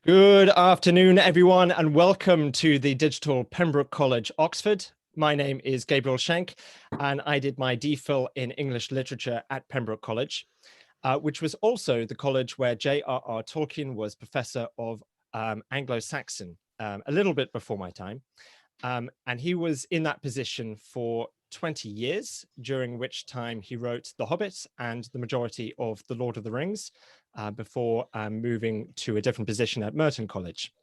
Good afternoon, everyone, and welcome to the Digital Pembroke College, Oxford. My name is Gabriel Schenk, and I did my DPhil in English Literature at Pembroke College, which was also the college where J.R.R. Tolkien was Professor of Anglo-Saxon, a little bit before my time. And he was in that position for 20 years, during which time he wrote The Hobbit and the majority of The Lord of the Rings, before moving to a different position at Merton College.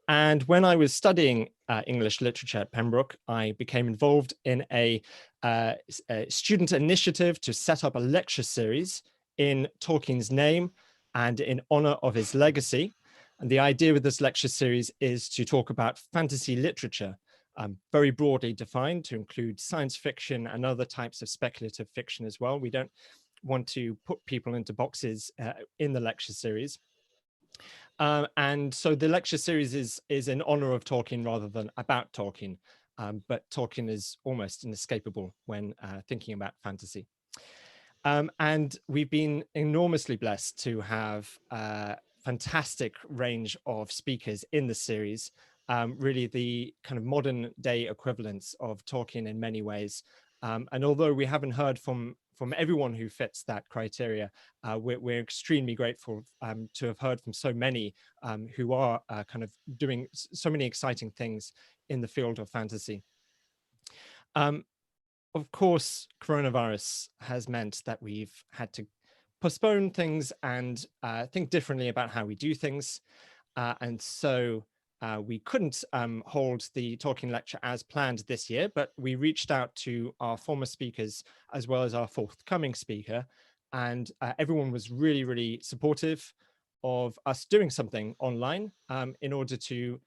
And when I was studying English literature at Pembroke, I became involved in a student initiative to set up a lecture series in Tolkien's name and in honor of his legacy. And the idea with this lecture series is to talk about fantasy literature, very broadly defined, to include science fiction and other types of speculative fiction as well. We don't want to put people into boxes in the lecture series. And so the lecture series is in honor of Tolkien rather than about Tolkien, but Tolkien is almost inescapable when thinking about fantasy. And we've been enormously blessed to have a fantastic range of speakers in the series, really the kind of modern day equivalents of Tolkien in many ways. And although we haven't heard from everyone who fits that criteria, we're extremely grateful to have heard from so many who are kind of doing so many exciting things in the field of fantasy. Of course, coronavirus has meant that we've had to postpone things and think differently about how we do things. And so we couldn't hold the Tolkien lecture as planned this year, but we reached out to our former speakers as well as our forthcoming speaker. And everyone was really, really supportive of us doing something online in order to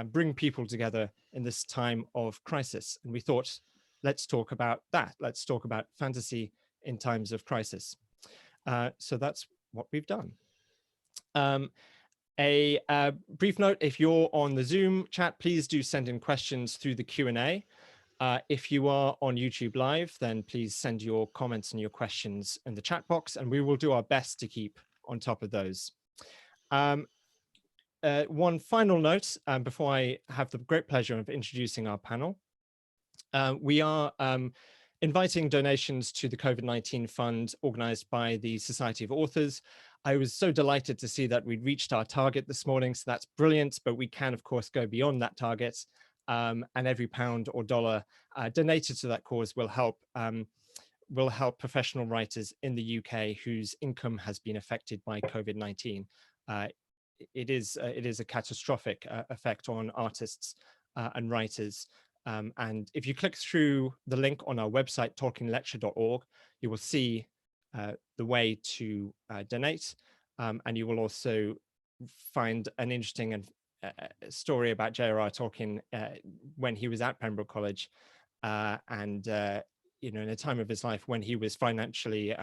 bring people together in this time of crisis. And we thought, let's talk about that. Let's talk about fantasy in times of crisis. So that's what we've done. A brief note, if you're on the Zoom chat, please do send in questions through the Q&A. If you are on YouTube Live, then please send your comments and your questions in the chat box, and we will do our best to keep on top of those. One final note before I have the great pleasure of introducing our panel. We are inviting donations to the COVID-19 fund organized by the Society of Authors. I was so delighted to see that we'd reached our target this morning, so that's brilliant, but we can of course go beyond that target, and every pound or dollar donated to that cause will help professional writers in the UK whose income has been affected by COVID-19. It is a catastrophic effect on artists and writers. And if you click through the link on our website, tolkienlecture.org, you will see the way to donate. And you will also find an interesting story about J.R.R. Tolkien when he was at Pembroke College and in a time of his life when he was financially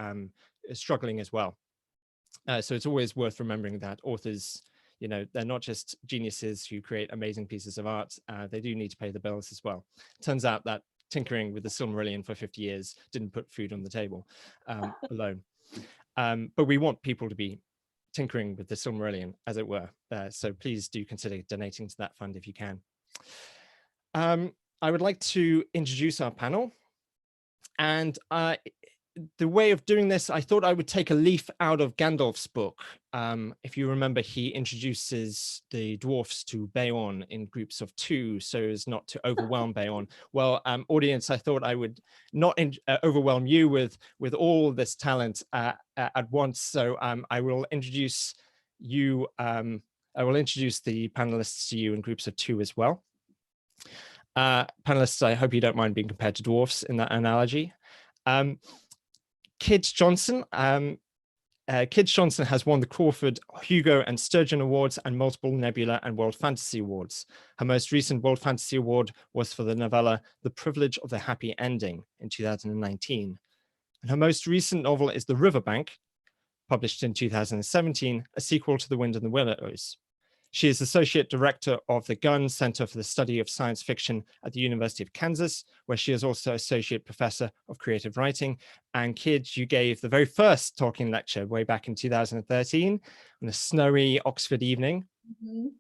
struggling as well. So it's always worth remembering that authors, they're not just geniuses who create amazing pieces of art. They do need to pay the bills as well. Turns out that tinkering with the Silmarillion for 50 years didn't put food on the table alone. But we want people to be tinkering with the Silmarillion, as it were. So please do consider donating to that fund if you can. I would like to introduce our panel. And the way of doing this, I thought I would take a leaf out of Gandalf's book. If you remember, he introduces the dwarfs to Beorn in groups of 2 so as not to overwhelm Beorn. Well, audience, I thought I would not overwhelm you with all this talent at once. So I will introduce you. I will introduce the panelists to you in groups of 2 as well. Panelists, I hope you don't mind being compared to dwarfs in that analogy. Kij Johnson. Kij Johnson has won the Crawford, Hugo, and Sturgeon Awards and multiple Nebula and World Fantasy Awards. Her most recent World Fantasy Award was for the novella The Privilege of the Happy Ending in 2019. And her most recent novel is The Riverbank, published in 2017, a sequel to The Wind and the Willows. She is Associate Director of the Gunn Center for the Study of Science Fiction at the University of Kansas, where she is also Associate Professor of Creative Writing. And kids, you gave the very first talking lecture way back in 2013 on a snowy Oxford evening. Mm-hmm.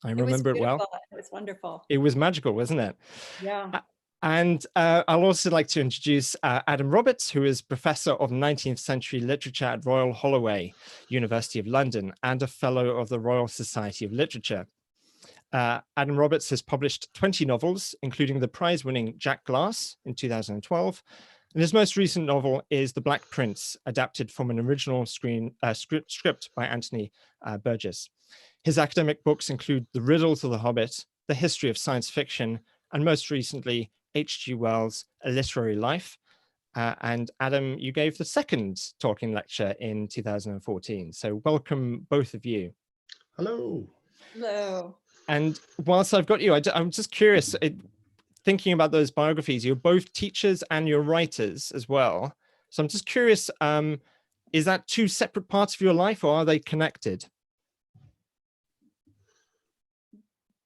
I remember it well. It was wonderful. It was magical, wasn't it? Yeah. And I'll also like to introduce Adam Roberts, who is Professor of 19th Century Literature at Royal Holloway, University of London, and a Fellow of the Royal Society of Literature. Adam Roberts has published 20 novels, including the prize-winning Jack Glass in 2012. And his most recent novel is The Black Prince, adapted from an original script by Anthony Burgess. His academic books include The Riddles of the Hobbit, The History of Science Fiction, and most recently, H.G. Wells' A Literary Life. And Adam, you gave the second talking lecture in 2014. So welcome, both of you. Hello. Hello. And whilst I've got you, I'm just curious, thinking about those biographies, you're both teachers and you're writers as well. So I'm just curious, is that two separate parts of your life, or are they connected?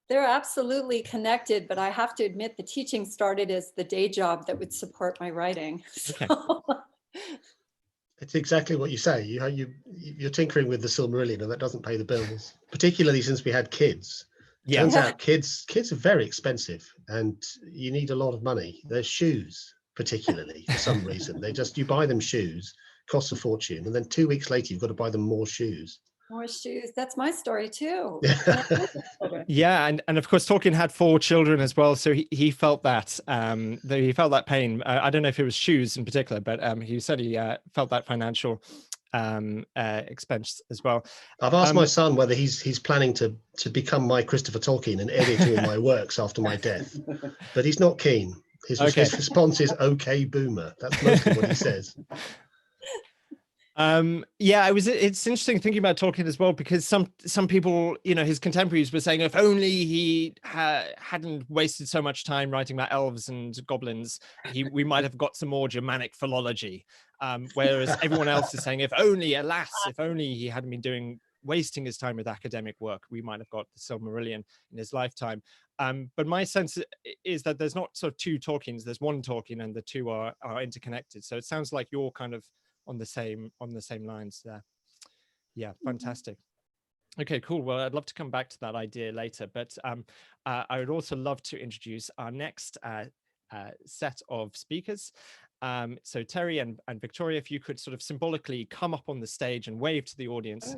They're absolutely connected, but I have to admit the teaching started as the day job that would support my writing. Okay. It's exactly what you say. You're tinkering with the Silmarillion, and that doesn't pay the bills, particularly since we had kids. Yeah. Turns out kids are very expensive, and you need a lot of money. Their shoes, particularly, for some reason. You buy them shoes, costs a fortune, and then 2 weeks later, you've got to buy them more shoes. More shoes. That's my story too. Yeah, and of course Tolkien had 4 children as well, so he felt that he felt that pain. I don't know if it was shoes in particular, but he certainly felt that financial expense as well. I've asked my son whether he's planning to become my Christopher Tolkien and edit all my works after my death, but he's not keen. His response is "Okay, boomer." That's mostly what he says. Yeah, it's interesting thinking about Tolkien as well, because some people, his contemporaries were saying if only he hadn't wasted so much time writing about elves and goblins, we might have got some more Germanic philology. Whereas everyone else is saying if only, alas, if only he hadn't been wasting his time with academic work, we might have got the Silmarillion in his lifetime. But my sense is that there's not sort of 2 Tolkiens, there's one Tolkien, and the 2 are interconnected. So it sounds like you're kind of on the same lines there. Yeah, fantastic. Okay, cool. Well, I'd love to come back to that idea later, but I would also love to introduce our next set of speakers. So Terry and Victoria, if you could sort of symbolically come up on the stage and wave to the audience.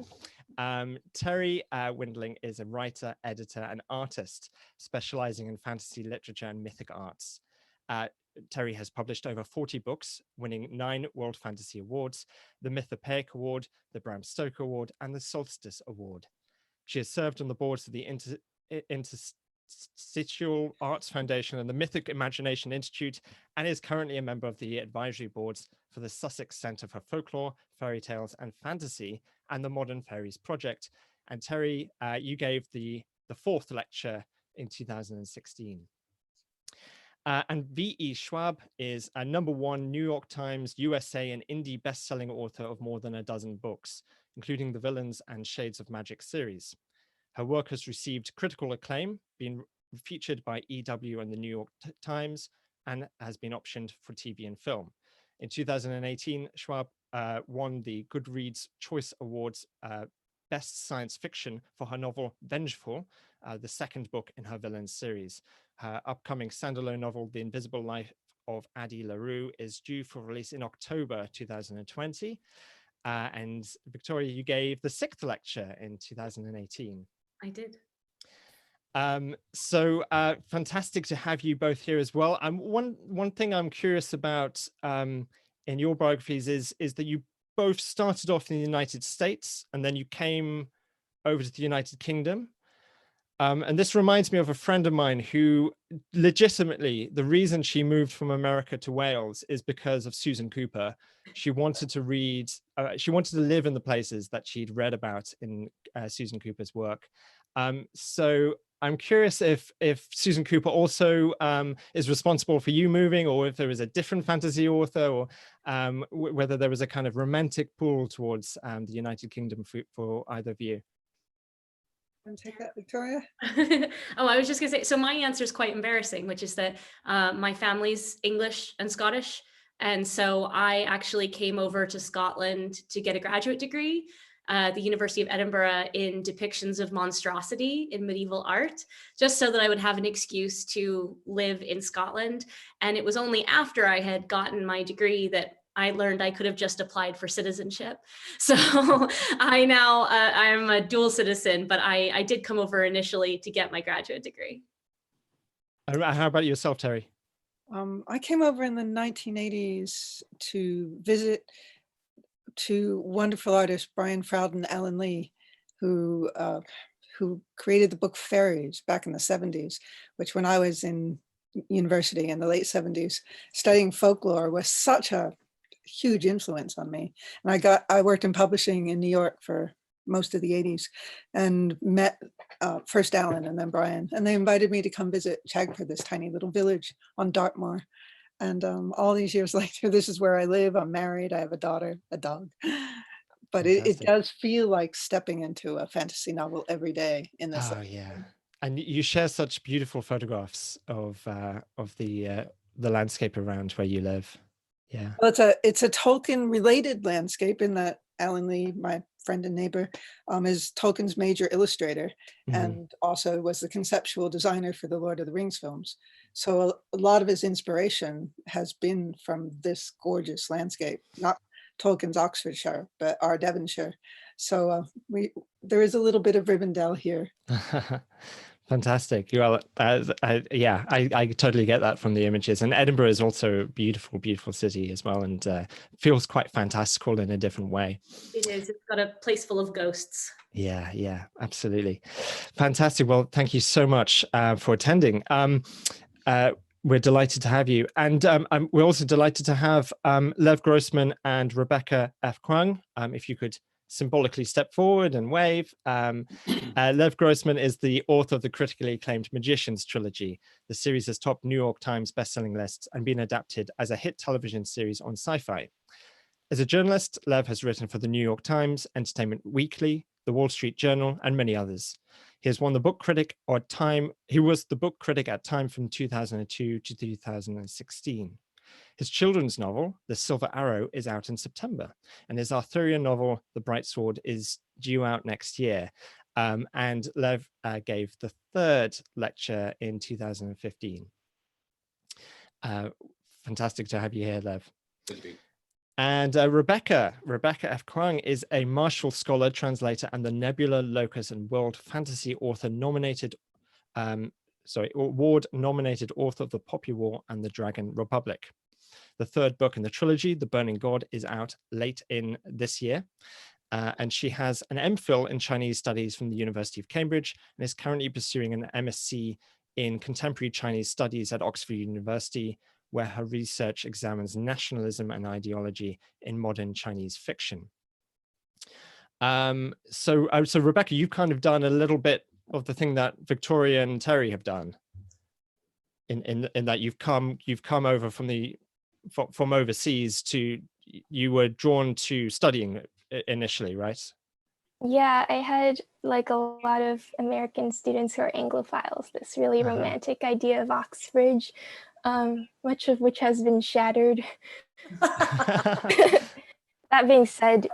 Terry Windling is a writer, editor, and artist specializing in fantasy literature and mythic arts. Terry has published over 40 books, winning 9 World Fantasy Awards, the Mythopoeic Award, the Bram Stoker Award, and the Solstice Award. She has served on the boards of the Interstitial Arts Foundation and the Mythic Imagination Institute, and is currently a member of the advisory boards for the Sussex Centre for Folklore, Fairy Tales and Fantasy and the Modern Fairies Project. And Terry, you gave the 4th lecture in 2016. And V.E. Schwab is a #1 New York Times, USA, and indie best-selling author of more than a dozen books, including the Villains and Shades of Magic series. Her work has received critical acclaim, been featured by EW and the New York Times, and has been optioned for TV and film. In 2018, Schwab won the Goodreads Choice Awards Best Science Fiction for her novel Vengeful, the 2nd book in her Villains series. Her upcoming standalone novel, The Invisible Life of Addie LaRue, is due for release in October 2020. And Victoria, you gave the 6th lecture in 2018. I did. So fantastic to have you both here as well. One thing I'm curious about in your biographies is that you both started off in the United States and then you came over to the United Kingdom. And this reminds me of a friend of mine who legitimately, the reason she moved from America to Wales is because of Susan Cooper. She wanted to read, she wanted to live in the places that she'd read about in Susan Cooper's work. So I'm curious if Susan Cooper also is responsible for you moving, or if there is a different fantasy author, or whether there was a kind of romantic pull towards the United Kingdom for either of you. Want to take that, Victoria? Oh, I was just gonna say, so my answer is quite embarrassing, which is that my family's English and Scottish. And so I actually came over to Scotland to get a graduate degree at the University of Edinburgh in depictions of monstrosity in medieval art, just so that I would have an excuse to live in Scotland. And it was only after I had gotten my degree that I learned I could have just applied for citizenship. So I now, I'm a dual citizen, but I did come over initially to get my graduate degree. How about yourself, Terry? I came over in the 1980s to visit two wonderful artists, Brian Froud and Alan Lee, who created the book Fairies back in the 70s, which when I was in university in the late 70s, studying folklore was such a huge influence on me. And I worked in publishing in New York for most of the 80s and met first Alan and then Brian, and they invited me to come visit Chagford, this tiny little village on Dartmoor. And all these years later, this is where I live. I'm married, I have a daughter, a dog. But it does feel like stepping into a fantasy novel every day in this. Oh yeah, and you share such beautiful photographs of the landscape around where you live. Yeah. Well, it's a Tolkien related landscape in that Alan Lee, my friend and neighbor, is Tolkien's major illustrator and also was the conceptual designer for the Lord of the Rings films. So a lot of his inspiration has been from this gorgeous landscape, not Tolkien's Oxfordshire, but our Devonshire. So there is a little bit of Rivendell here. Fantastic. Well, yeah, I totally get that from the images. And Edinburgh is also a beautiful, beautiful city as well, and feels quite fantastical in a different way. It is. It's got a place full of ghosts. Yeah, yeah, absolutely. Fantastic. Well, thank you so much for attending. We're delighted to have you. And we're also delighted to have Lev Grossman and Rebecca F. Kwang. If you could symbolically step forward and wave. Lev Grossman is the author of the critically acclaimed Magicians trilogy. The series has topped New York Times bestselling lists and been adapted as a hit television series on Sci-Fi. As a journalist, Lev has written for the New York Times, Entertainment Weekly, the Wall Street Journal, and many others. He has won the book critic at Time. He was the book critic at Time from 2002 to 2016. His children's novel, The Silver Arrow, is out in September, and his Arthurian novel, The Bright Sword, is due out next year. And Lev gave the third lecture in 2015. Fantastic to have you here, Lev. Good to be. And Rebecca F. Kwang is a Marshall Scholar, translator, and the Nebula, Locus, and World Fantasy author award-nominated author of The Poppy War and The Dragon Republic. The third book in the trilogy, The Burning God, is out late in this year. And she has an MPhil in Chinese Studies from the University of Cambridge and is currently pursuing an MSc in Contemporary Chinese Studies at Oxford University, where her research examines nationalism and ideology in modern Chinese fiction. So Rebecca, you've kind of done a little bit of the thing that Victoria and Terry have done, in that you've come over from overseas to, you were drawn to studying initially, right? Yeah, I had like a lot of American students who are Anglophiles, this really romantic idea of Oxbridge, much of which has been shattered. That being said,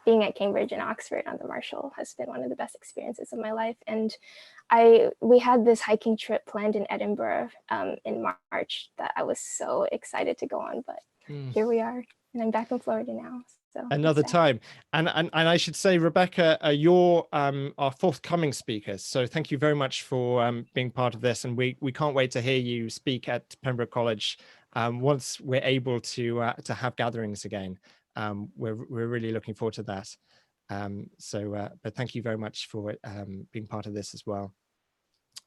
being at Cambridge and Oxford on the Marshall has been one of the best experiences of my life. And we had this hiking trip planned in Edinburgh in March that I was so excited to go on, but here we are, and I'm back in Florida now. So another time. And I should say, Rebecca, you're our forthcoming speaker. So thank you very much for being part of this. And we can't wait to hear you speak at Pembroke College once we're able to have gatherings again. We're really looking forward to that. But thank you very much for being part of this as well.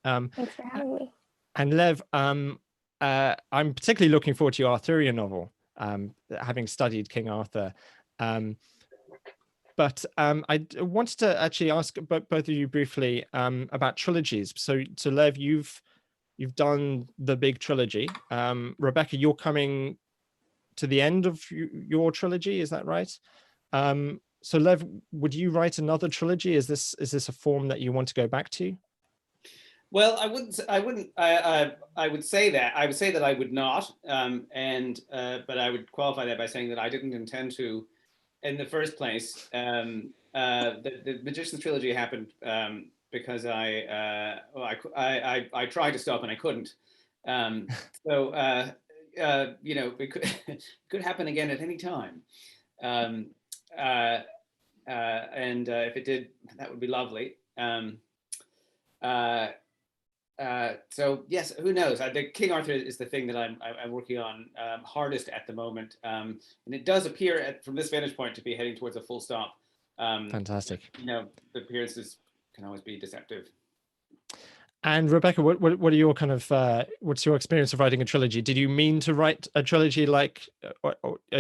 Thanks for having me. And Lev, I'm particularly looking forward to your Arthurian novel, having studied King Arthur. But I wanted to actually ask both of you briefly about trilogies. So Lev, you've done the big trilogy. Rebecca, you're coming to the end of your trilogy, is that right? so Lev, would you write another trilogy? Is this a form that you want to go back to? Well, I would say that I would not, but I would qualify that by saying that I didn't intend to, in the first place. The Magician's Trilogy happened because I tried to stop and I couldn't. It could happen again at any time. If it did, that would be lovely. So yes, who knows? The King Arthur is the thing that I'm working on hardest at the moment, and it does appear from this vantage point to be heading towards a full stop. Fantastic. The appearances can always be deceptive. And Rebecca, what are your kind of what's your experience of writing a trilogy? Did you mean to write a trilogy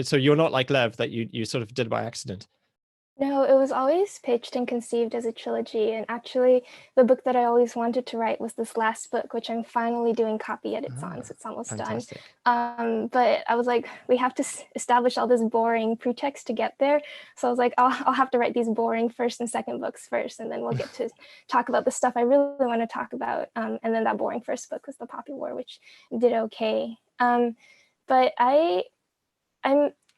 so you're not like Lev, that you sort of did by accident? No, it was always pitched and conceived as a trilogy. And actually, the book that I always wanted to write was this last book, which I'm finally doing copy edits on, so it's almost fantastic. done. But I was like, we have to establish all this boring pretext to get there. So I was like, I'll have to write these boring first and second books first, and then we'll get to talk about the stuff I really want to talk about. And then that boring first book was The Poppy War, which did okay. But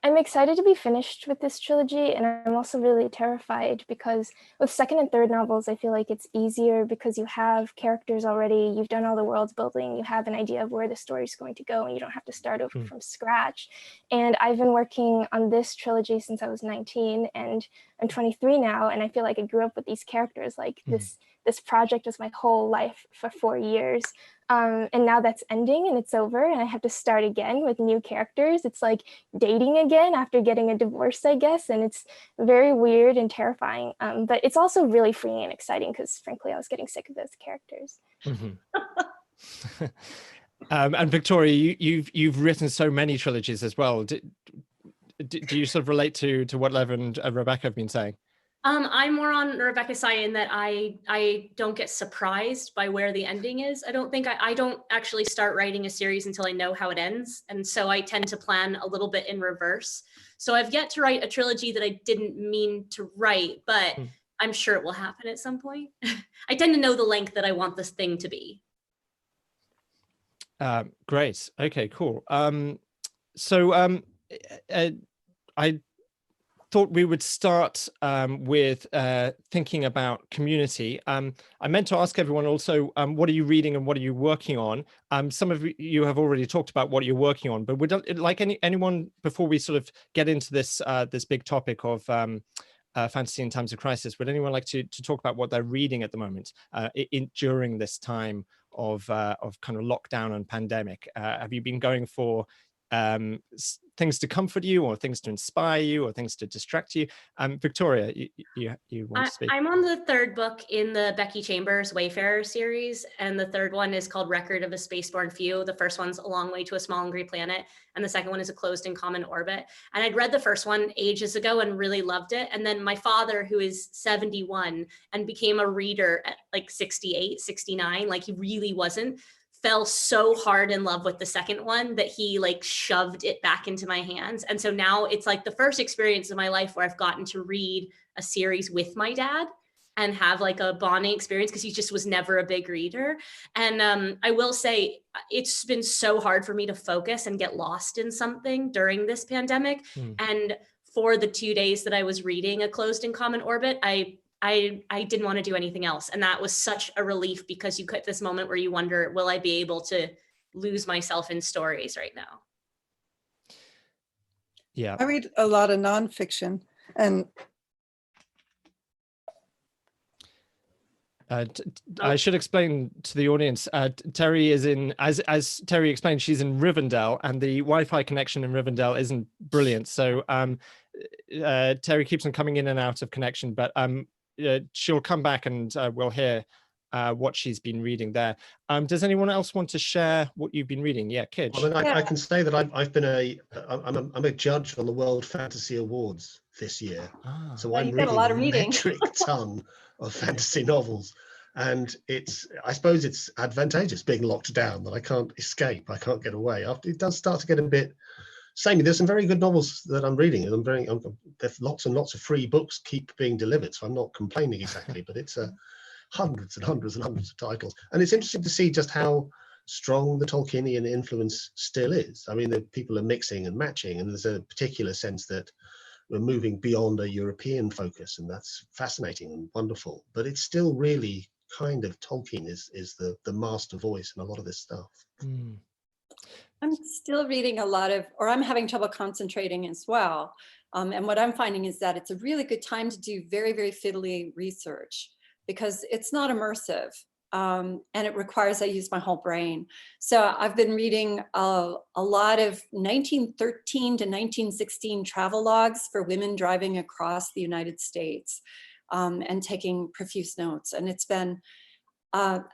I'm excited to be finished with this trilogy, and I'm also really terrified because with second and third novels, I feel like it's easier because you have characters already, you've done all the world building, you have an idea of where the story is going to go, and you don't have to start over from scratch. And I've been working on this trilogy since I was 19, and I'm 23 now, and I feel like I grew up with these characters. Like this project was my whole life for 4 years. And now that's ending and it's over, and I have to start again with new characters. It's like dating again after getting a divorce, I guess, and it's very weird and terrifying. But it's also really freeing and exciting because, frankly, I was getting sick of those characters. And Victoria, you've written so many trilogies as well. Do you sort of relate to what Lev and Rebecca have been saying? I'm more on Rebecca's side in that I don't get surprised by where the ending is. I don't think I don't actually start writing a series until I know how it ends. And so I tend to plan a little bit in reverse. So I've yet to write a trilogy that I didn't mean to write, but I'm sure it will happen at some point. I tend to know the length that I want this thing to be. Great. Okay, cool. I thought we would start with thinking about community. I meant to ask everyone also, what are you reading and what are you working on? Some of you have already talked about what you're working on, but would like anyone, before we sort of get into this this big topic of fantasy in times of crisis, would anyone like to talk about what they're reading at the moment during this time of kind of lockdown and pandemic? Have you been going for things to comfort you, or things to inspire you, or things to distract you? Victoria, you want to speak? I'm on the third book in the Becky Chambers Wayfarer series, and the third one is called Record of a Spaceborne Few. The first one's A Long Way to a Small and Grey Planet, and the second one is A Closed and Common Orbit. And I'd read the first one ages ago and really loved it. And then my father, who is 71 and became a reader at like 68, 69, like he really wasn't, fell so hard in love with the second one that he like shoved it back into my hands. And so now it's like the first experience in my life where I've gotten to read a series with my dad and have like a bonding experience, because he just was never a big reader. And I will say it's been so hard for me to focus and get lost in something during this pandemic. And for the 2 days that I was reading A Closed and Common Orbit, I didn't want to do anything else. And that was such a relief, because you get this moment where you wonder, will I be able to lose myself in stories right now? Yeah. I read a lot of nonfiction, and I should explain to the audience, Terry is in, as Terry explained, she's in Rivendell, and the Wi-Fi connection in Rivendell isn't brilliant. So Terry keeps on coming in and out of connection, but she'll come back and we'll hear what she's been reading there. Does anyone else want to share what you've been reading? Yeah, Kij. Well, I can say that I've been I'm a judge on the World Fantasy Awards this year. So Well, I'm you've got a reading lot a of reading. metric ton of fantasy novels, and I suppose it's advantageous being locked down, that I can't escape, I can't get away. It does start to get a bit Same, there's some very good novels that I'm reading, and there's lots and lots of free books keep being delivered, so I'm not complaining exactly, but it's hundreds and hundreds and hundreds of titles. And it's interesting to see just how strong the Tolkienian influence still is. I mean, the people are mixing and matching, and there's a particular sense that we're moving beyond a European focus, and that's fascinating and wonderful. But it's still really kind of Tolkien is the master voice in a lot of this stuff. Mm. I'm still reading a lot of, or I'm having trouble concentrating as well. And what I'm finding is that it's a really good time to do very, very fiddly research because it's not immersive. And it requires I use my whole brain. So I've been reading a lot of 1913 to 1916 travel logs for women driving across the United States and taking profuse notes. And it's been, I'm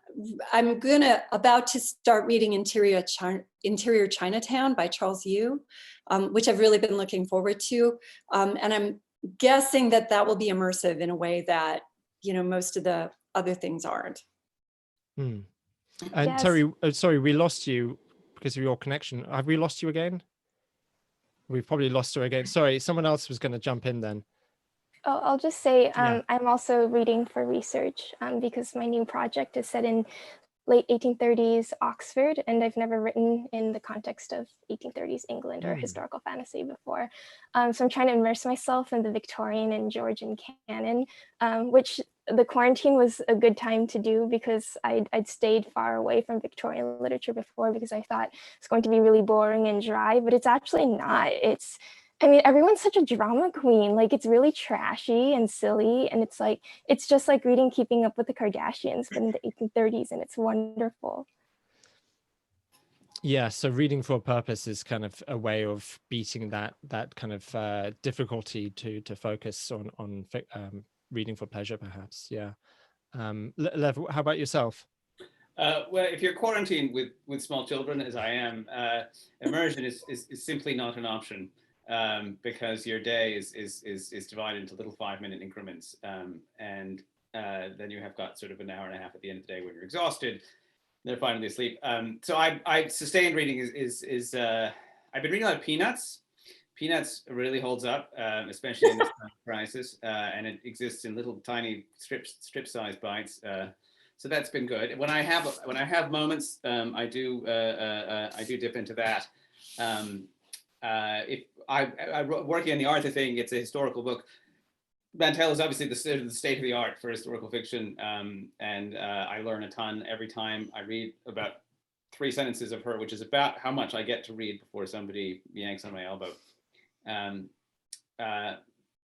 about to start reading Interior Chinatown by Charles Yu, which I've really been looking forward to. And I'm guessing that will be immersive in a way that, most of the other things aren't. Hmm. And Yes. Terry, sorry, we lost you because of your connection. Have we lost you again? We've probably lost her again. Sorry, someone else was going to jump in then. Oh, I'll just say Yeah. I'm also reading for research because my new project is set in late 1830s Oxford, and I've never written in the context of 1830s England or historical fantasy before. So I'm trying to immerse myself in the Victorian and Georgian canon, which the quarantine was a good time to do because I'd stayed far away from Victorian literature before because I thought it's going to be really boring and dry, but it's actually not. Everyone's such a drama queen. Like, it's really trashy and silly. And it's just like reading Keeping Up with the Kardashians, but in the 1830s, and it's wonderful. Yeah, so reading for a purpose is kind of a way of beating that kind of difficulty to focus on reading for pleasure, perhaps. Yeah. Lev, how about yourself? Well, if you're quarantined with small children, as I am, immersion is simply not an option. Because your day is divided into little 5-minute increments, and then you have got sort of an hour and a half at the end of the day when you're exhausted. They're finally asleep. So I sustained reading I've been reading a lot of Peanuts. Peanuts really holds up, especially in this time of crisis, and it exists in little tiny strip-sized bites. So that's been good. When I have moments, I do dip into that. If I'm working on the Arthur thing, it's a historical book. Mantell is obviously the state of the art for historical fiction, and I learn a ton every time I read about 3 sentences of her, which is about how much I get to read before somebody yanks on my elbow.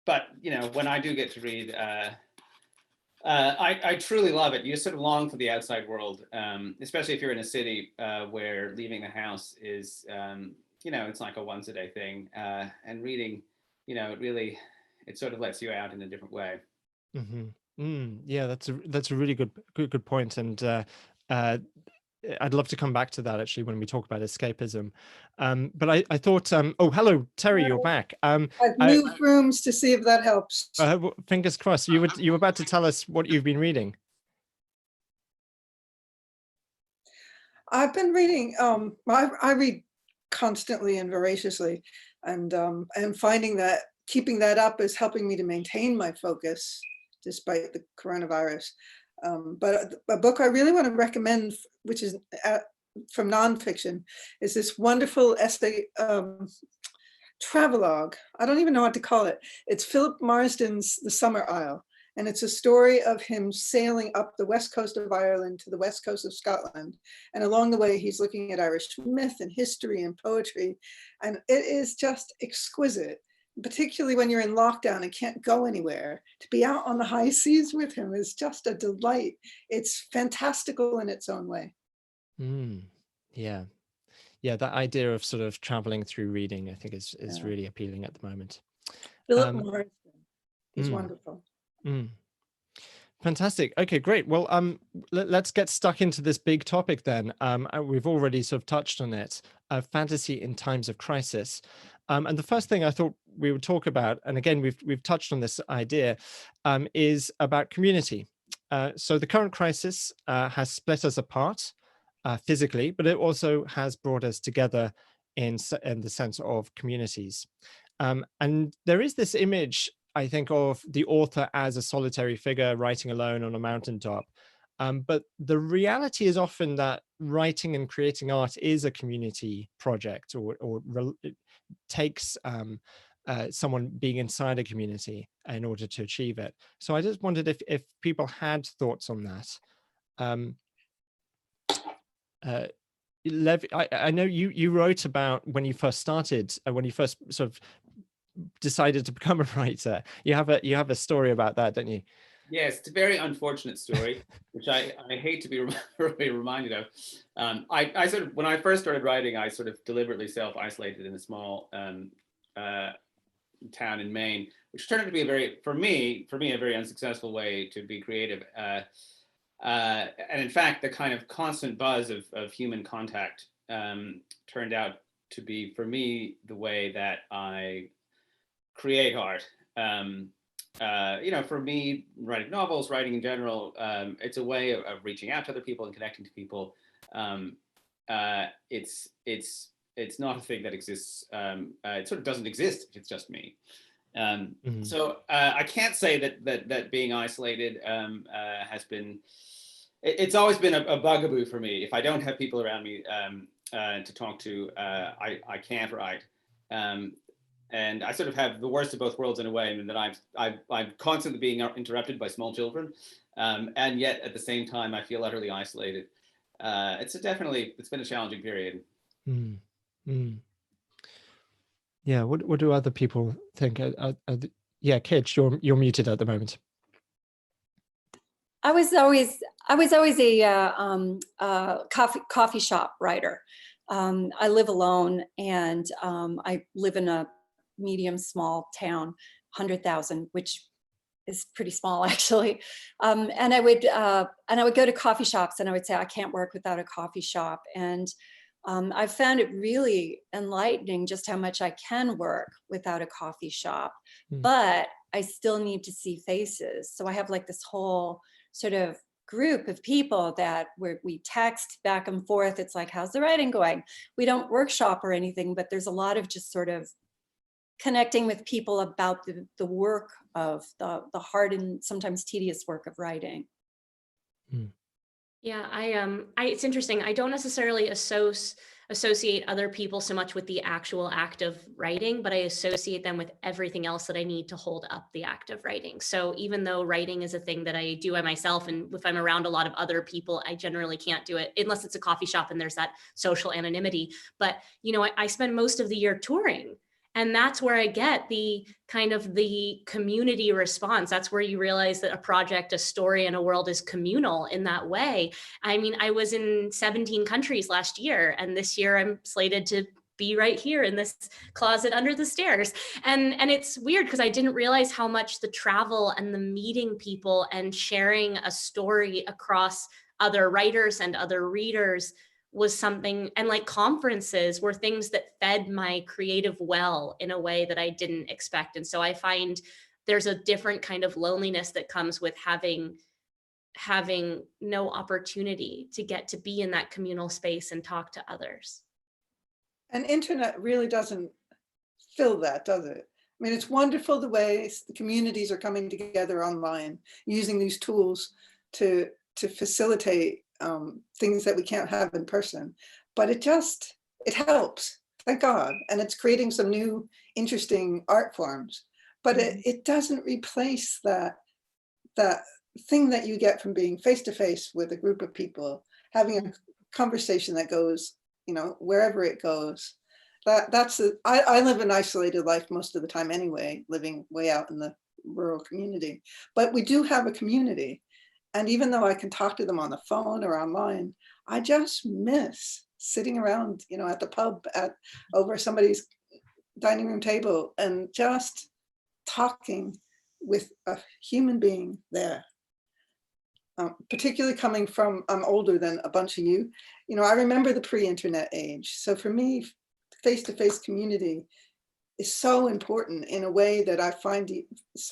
But when I do get to read, I truly love it. You just sort of long for the outside world, especially if you're in a city where leaving the house is it's like a once a day thing, and reading, it sort of lets you out in a different way. Mm-hmm. Yeah, that's a really good point, and I'd love to come back to that actually when we talk about escapism. But I thought, oh, hello, Terry, you're back. I've moved rooms to see if that helps. Fingers crossed. You were about to tell us what you've been reading. I've been reading. I read constantly and voraciously, and I'm finding that keeping that up is helping me to maintain my focus despite the coronavirus. But a book I really want to recommend, which is from nonfiction, is this wonderful essay travelogue. I don't even know what to call it. It's Philip Marsden's The Summer Isle. And it's a story of him sailing up the west coast of Ireland to the west coast of Scotland. And along the way, he's looking at Irish myth and history and poetry. And it is just exquisite, particularly when you're in lockdown and can't go anywhere. To be out on the high seas with him is just a delight. It's fantastical in its own way. Yeah. Yeah, that idea of sort of traveling through reading, I think is really appealing at the moment. Philip Marsden is wonderful. Fantastic. Okay, great. Well, let's get stuck into this big topic then. We've already sort of touched on it, fantasy in times of crisis. And the first thing I thought we would talk about, and again, we've touched on this idea, is about community. So the current crisis has split us apart physically, but it also has brought us together in the sense of communities. And there is this image, I think, of the author as a solitary figure writing alone on a mountaintop. But the reality is often that writing and creating art is a community project, or it takes someone being inside a community in order to achieve it. So I just wondered if people had thoughts on that. Lev, I know you wrote about when you first started, when you first sort of decided to become a writer. You have a story about that, don't you? Yes, it's a very unfortunate story, which I hate to be reminded of. I sort of, when I first started writing, I sort of deliberately self-isolated in a small town in Maine, which turned out to be a very, for me, a very unsuccessful way to be creative. And in fact, the kind of constant buzz of human contact turned out to be, for me, the way that I create art. You know, for me, writing novels, writing in general, it's a way of reaching out to other people and connecting to people. It's not a thing that exists. It sort of doesn't exist if it's just me. So I can't say that being isolated has been. It's always been a bugaboo for me. If I don't have people around me to talk to, I can't write. And I sort of have the worst of both worlds in a way, I mean, that I'm constantly being interrupted by small children, and yet at the same time I feel utterly isolated. It's been a challenging period. Yeah. What do other people think? Yeah, Kitch, you're muted at the moment. I was always a coffee shop writer. I live alone, and I live in a medium small town, 100,000, which is pretty small actually. And I would go to coffee shops, and I would say, I can't work without a coffee shop. And I've found it really enlightening just how much I can work without a coffee shop, but I still need to see faces. So I have like this whole sort of group of people that we text back and forth. It's like, how's the writing going? We don't workshop or anything, but there's a lot of just sort of connecting with people about the work of the hard and sometimes tedious work of writing. Yeah, it's interesting. I don't necessarily associate other people so much with the actual act of writing, but I associate them with everything else that I need to hold up the act of writing. So even though writing is a thing that I do by myself, and if I'm around a lot of other people, I generally can't do it unless it's a coffee shop and there's that social anonymity. But, you know, I spend most of the year touring. And that's where I get the kind of the community response. That's where you realize that a project, a story, and a world is communal in that way. I mean, I was in 17 countries last year, and this year I'm slated to be right here in this closet under the stairs. And it's weird because I didn't realize how much the travel and the meeting people and sharing a story across other writers and other readers was something, and like conferences were things that fed my creative well in a way that I didn't expect. And so I find there's a different kind of loneliness that comes with having no opportunity to get to be in that communal space and talk to others. And internet really doesn't fill that, does it? I mean, it's wonderful the way the communities are coming together online, using these tools to facilitate things that we can't have in person, but it helps, thank God, and it's creating some new interesting art forms, but it doesn't replace that thing that you get from being face to face with a group of people, having a conversation that goes, you know, wherever it goes. I live an isolated life most of the time anyway, living way out in the rural community, but we do have a community. And even though I can talk to them on the phone or online, I just miss sitting around, you know, at the pub over somebody's dining room table and just talking with a human being there. Particularly coming from, I'm older than a bunch of you. You know, I remember the pre-internet age. So for me, face-to-face community is so important in a way that I find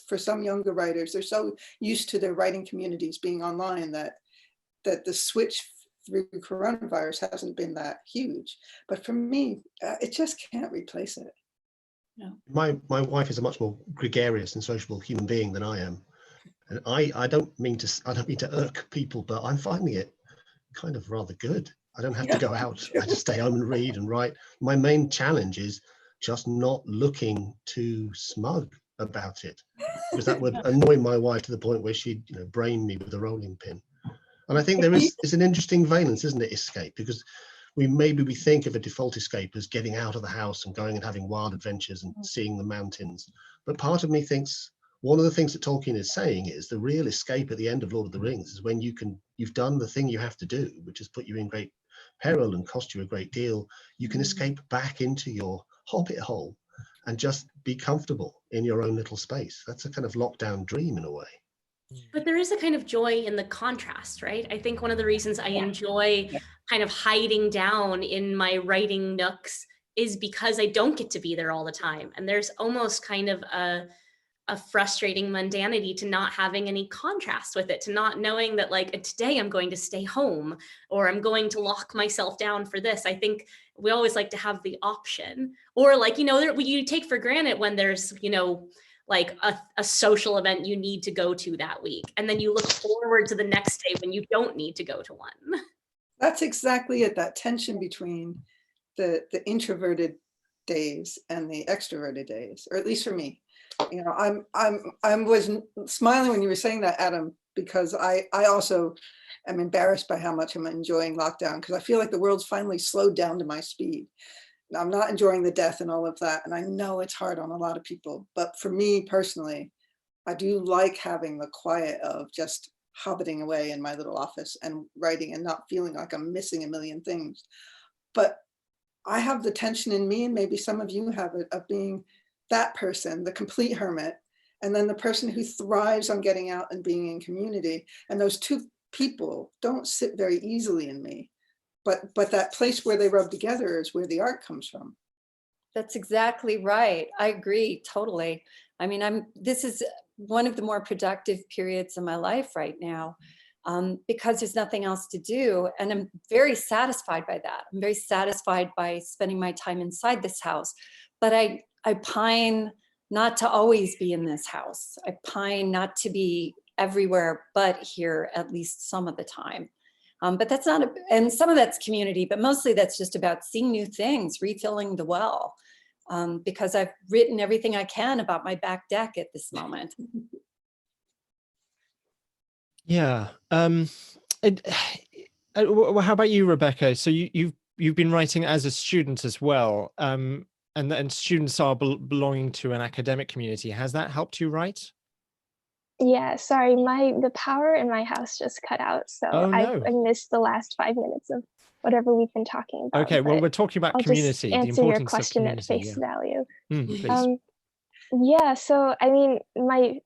for some younger writers, they're so used to their writing communities being online that the switch through coronavirus hasn't been that huge. But for me, it just can't replace it. My wife is a much more gregarious and sociable human being than I am. And I don't mean to irk people, but I'm finding it kind of rather good. I don't have to go out. I just stay home and read and write. My main challenge is just not looking too smug about it, because that would annoy my wife to the point where she'd brain me with a rolling pin. And I think it's an interesting valence, isn't it, escape? Because we think of a default escape as getting out of the house and going and having wild adventures and seeing the mountains. But part of me thinks one of the things that Tolkien is saying is the real escape at the end of Lord of the Rings is when you've done the thing you have to do, which has put you in great peril and cost you a great deal. You can escape back into your hobbit hole and just be comfortable in your own little space. That's a kind of lockdown dream in a way. But there is a kind of joy in the contrast, right? I think one of the reasons I enjoy kind of hiding down in my writing nooks is because I don't get to be there all the time. And there's almost kind of a frustrating mundanity to not having any contrast with it, to not knowing that like today I'm going to stay home or I'm going to lock myself down for this. I think we always like to have the option, or like, you take for granted when there's, like a social event you need to go to that week. And then you look forward to the next day when you don't need to go to one. That's exactly it, that tension between the introverted days and the extroverted days, or at least for me. I was smiling when you were saying that, Adam, because I also am embarrassed by how much I'm enjoying lockdown, because I feel like the world's finally slowed down to my speed. I'm not enjoying the death and all of that. And I know it's hard on a lot of people, but for me personally, I do like having the quiet of just hobbiting away in my little office and writing and not feeling like I'm missing a million things. But I have the tension in me, and maybe some of you have it, of being that person, the complete hermit, and then the person who thrives on getting out and being in community. And those two people don't sit very easily in me. But that place where they rub together is where the art comes from. That's exactly right. I agree totally. I mean, this is one of the more productive periods of my life right now, because there's nothing else to do. And I'm very satisfied by that. I'm very satisfied by spending my time inside this house. But I pine not to always be in this house. I pine not to be everywhere but here at least some of the time. But that's not, and some of that's community, but mostly that's just about seeing new things, refilling the well, because I've written everything I can about my back deck at this moment. Yeah. How about you, Rebecca? So you've been writing as a student as well, and students are belonging to an academic community. Has that helped you write? Yeah, sorry, the power in my house just cut out, so Oh, no. I missed the last 5 minutes of whatever we've been talking about. Okay, well, we're talking about I'll community, just the answer your importance of question at community. face value. Please. Yeah, so I mean, my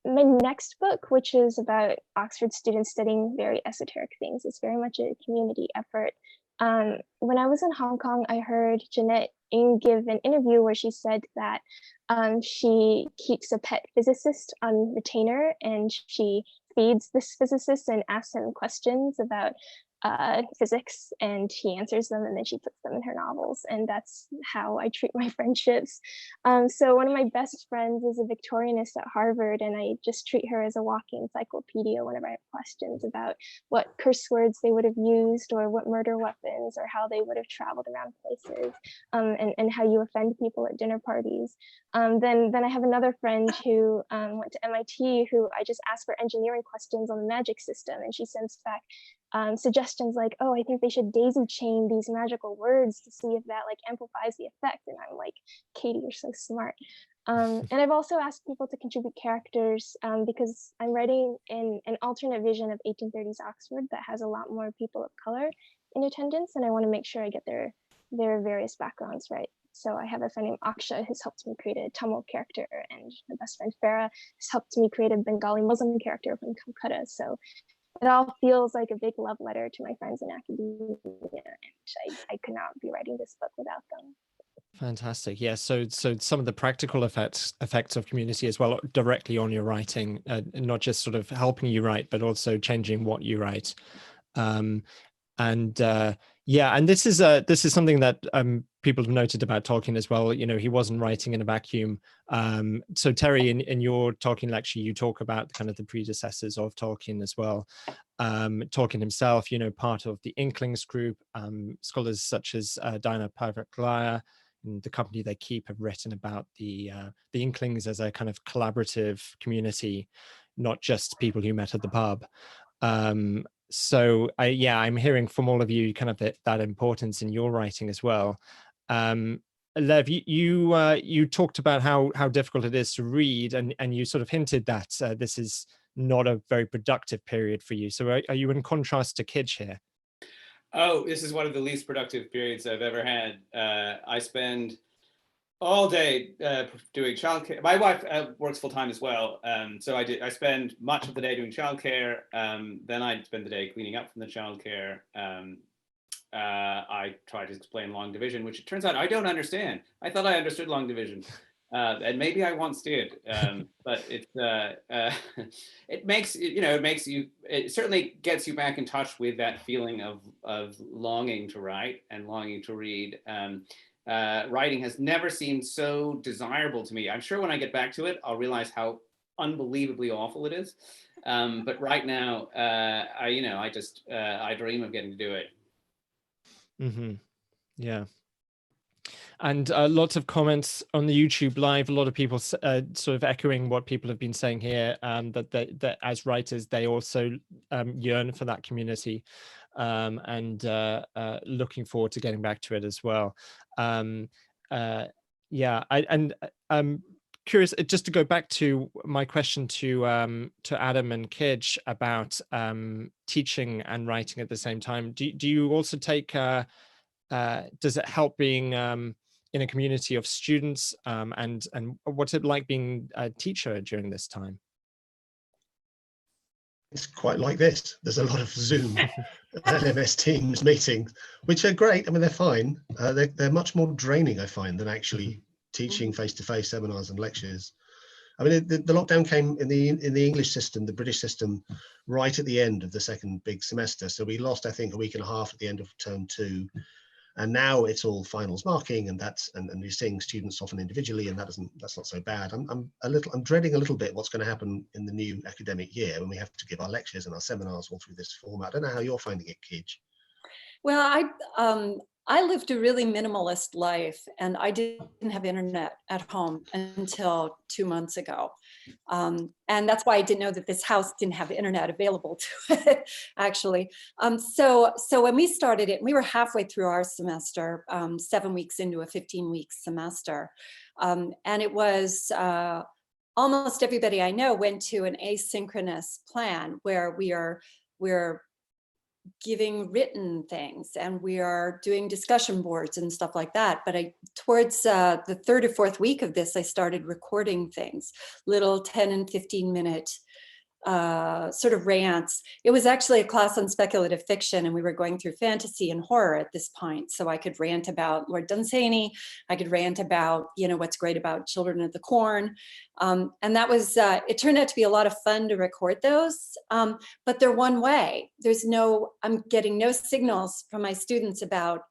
next book, which is about Oxford students studying very esoteric things, is very much a community effort. When I was in Hong Kong, I heard Jeanette Ng give an interview where she said that she keeps a pet physicist on retainer, and she feeds this physicist and asks him questions about physics, and he answers them, and then she puts them in her novels. And that's how I treat my friendships. So one of my best friends is a Victorianist at Harvard, and I just treat her as a walking encyclopedia whenever I have questions about what curse words they would have used, or what murder weapons, or how they would have traveled around places, and how you offend people at dinner parties. Then I have another friend who went to MIT, who I just ask for engineering questions on the magic system, and she sends back suggestions like, oh, I think they should daisy chain these magical words to see if that like amplifies the effect. And I'm like, Katie, you're so smart. And I've also asked people to contribute characters because I'm writing in an alternate vision of 1830s Oxford that has a lot more people of color in attendance, and I want to make sure I get their various backgrounds right. So I have a friend named Aksha who's helped me create a Tamil character, and my best friend Farah has helped me create a Bengali Muslim character from Calcutta. So it all feels like a big love letter to my friends in academia, and I could not be writing this book without them. Fantastic. Yeah. So some of the practical effects of community as well, directly on your writing, not just sort of helping you write, but also changing what you write. And yeah, and this is something that people have noted about Tolkien as well. You know, he wasn't writing in a vacuum. So Terry, in your Tolkien lecture, you talk about kind of the predecessors of Tolkien as well. Tolkien himself, you know, part of the Inklings group, scholars such as Diana Pavlik-Glaya and the company they keep have written about the Inklings as a kind of collaborative community, not just people who met at the pub. So yeah, I'm hearing from all of you kind of that importance in your writing as well. Lev, you talked about how difficult it is to read, and you sort of hinted that this is not a very productive period for you. So are you in contrast to Kij here? Oh, this is one of the least productive periods I've ever had. I spend all day doing childcare. My wife works full time as well, so I spend much of the day doing childcare. Then I spend the day cleaning up from the childcare. I try to explain long division, which it turns out I don't understand. I thought I understood long division, and maybe I once did, but it certainly gets you back in touch with that feeling of longing to write and longing to read. Writing has never seemed so desirable to me. I'm sure when I get back to it, I'll realize how unbelievably awful it is. But right now, I dream of getting to do it. Mm-hmm. Yeah. And lots of comments on the YouTube live, a lot of people sort of echoing what people have been saying here, that as writers, they also yearn for that community, and looking forward to getting back to it as well. Yeah, I'm curious, just to go back to my question to Adam and Kij about teaching and writing at the same time. Do you also take, does it help being in a community of students, and what's it like being a teacher during this time? It's quite like this. There's a lot of Zoom LMS Teams meetings, which are great. I mean, they're fine. They're much more draining, I find, than actually teaching face-to-face seminars and lectures. I mean, the lockdown came in the English system, the British system, right at the end of the second big semester. So we lost, I think, a week and a half at the end of term 2. And now it's all finals marking, and you're seeing students often individually, and that's not so bad. I'm dreading a little bit what's going to happen in the new academic year when we have to give our lectures and our seminars all through this format. I don't know how you're finding it, Kij. Well, I lived a really minimalist life, and I didn't have internet at home until 2 months ago. And that's why I didn't know that this house didn't have internet available to it, actually. So when we started it, we were halfway through our semester, 7 weeks into a 15-week semester. And it was almost everybody I know went to an asynchronous plan where we're giving written things and we are doing discussion boards and stuff like that. But towards the 3rd or 4th week of this, I started recording things, little 10 and 15 minute sort of rants. It was actually a class on speculative fiction, and we were going through fantasy and horror at this point. So I could rant about Lord Dunsany. I could rant about, what's great about Children of the Corn. And that was, it turned out to be a lot of fun to record those, but they're one way. I'm getting no signals from my students about,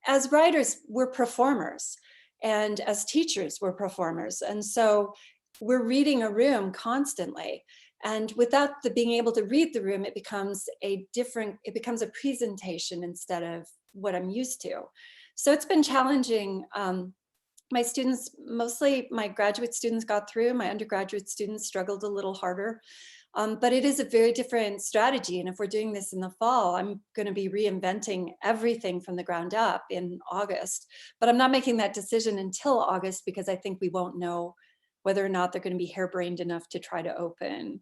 as writers, we're performers, and as teachers, we're performers. And so we're reading a room constantly. And without being able to read the room, it becomes a presentation instead of what I'm used to. So it's been challenging. My students, mostly my graduate students, got through. My undergraduate students struggled a little harder. But it is a very different strategy. And if we're doing this in the fall, I'm going to be reinventing everything from the ground up in August. But I'm not making that decision until August, because I think we won't know whether or not they're going to be harebrained enough to try to open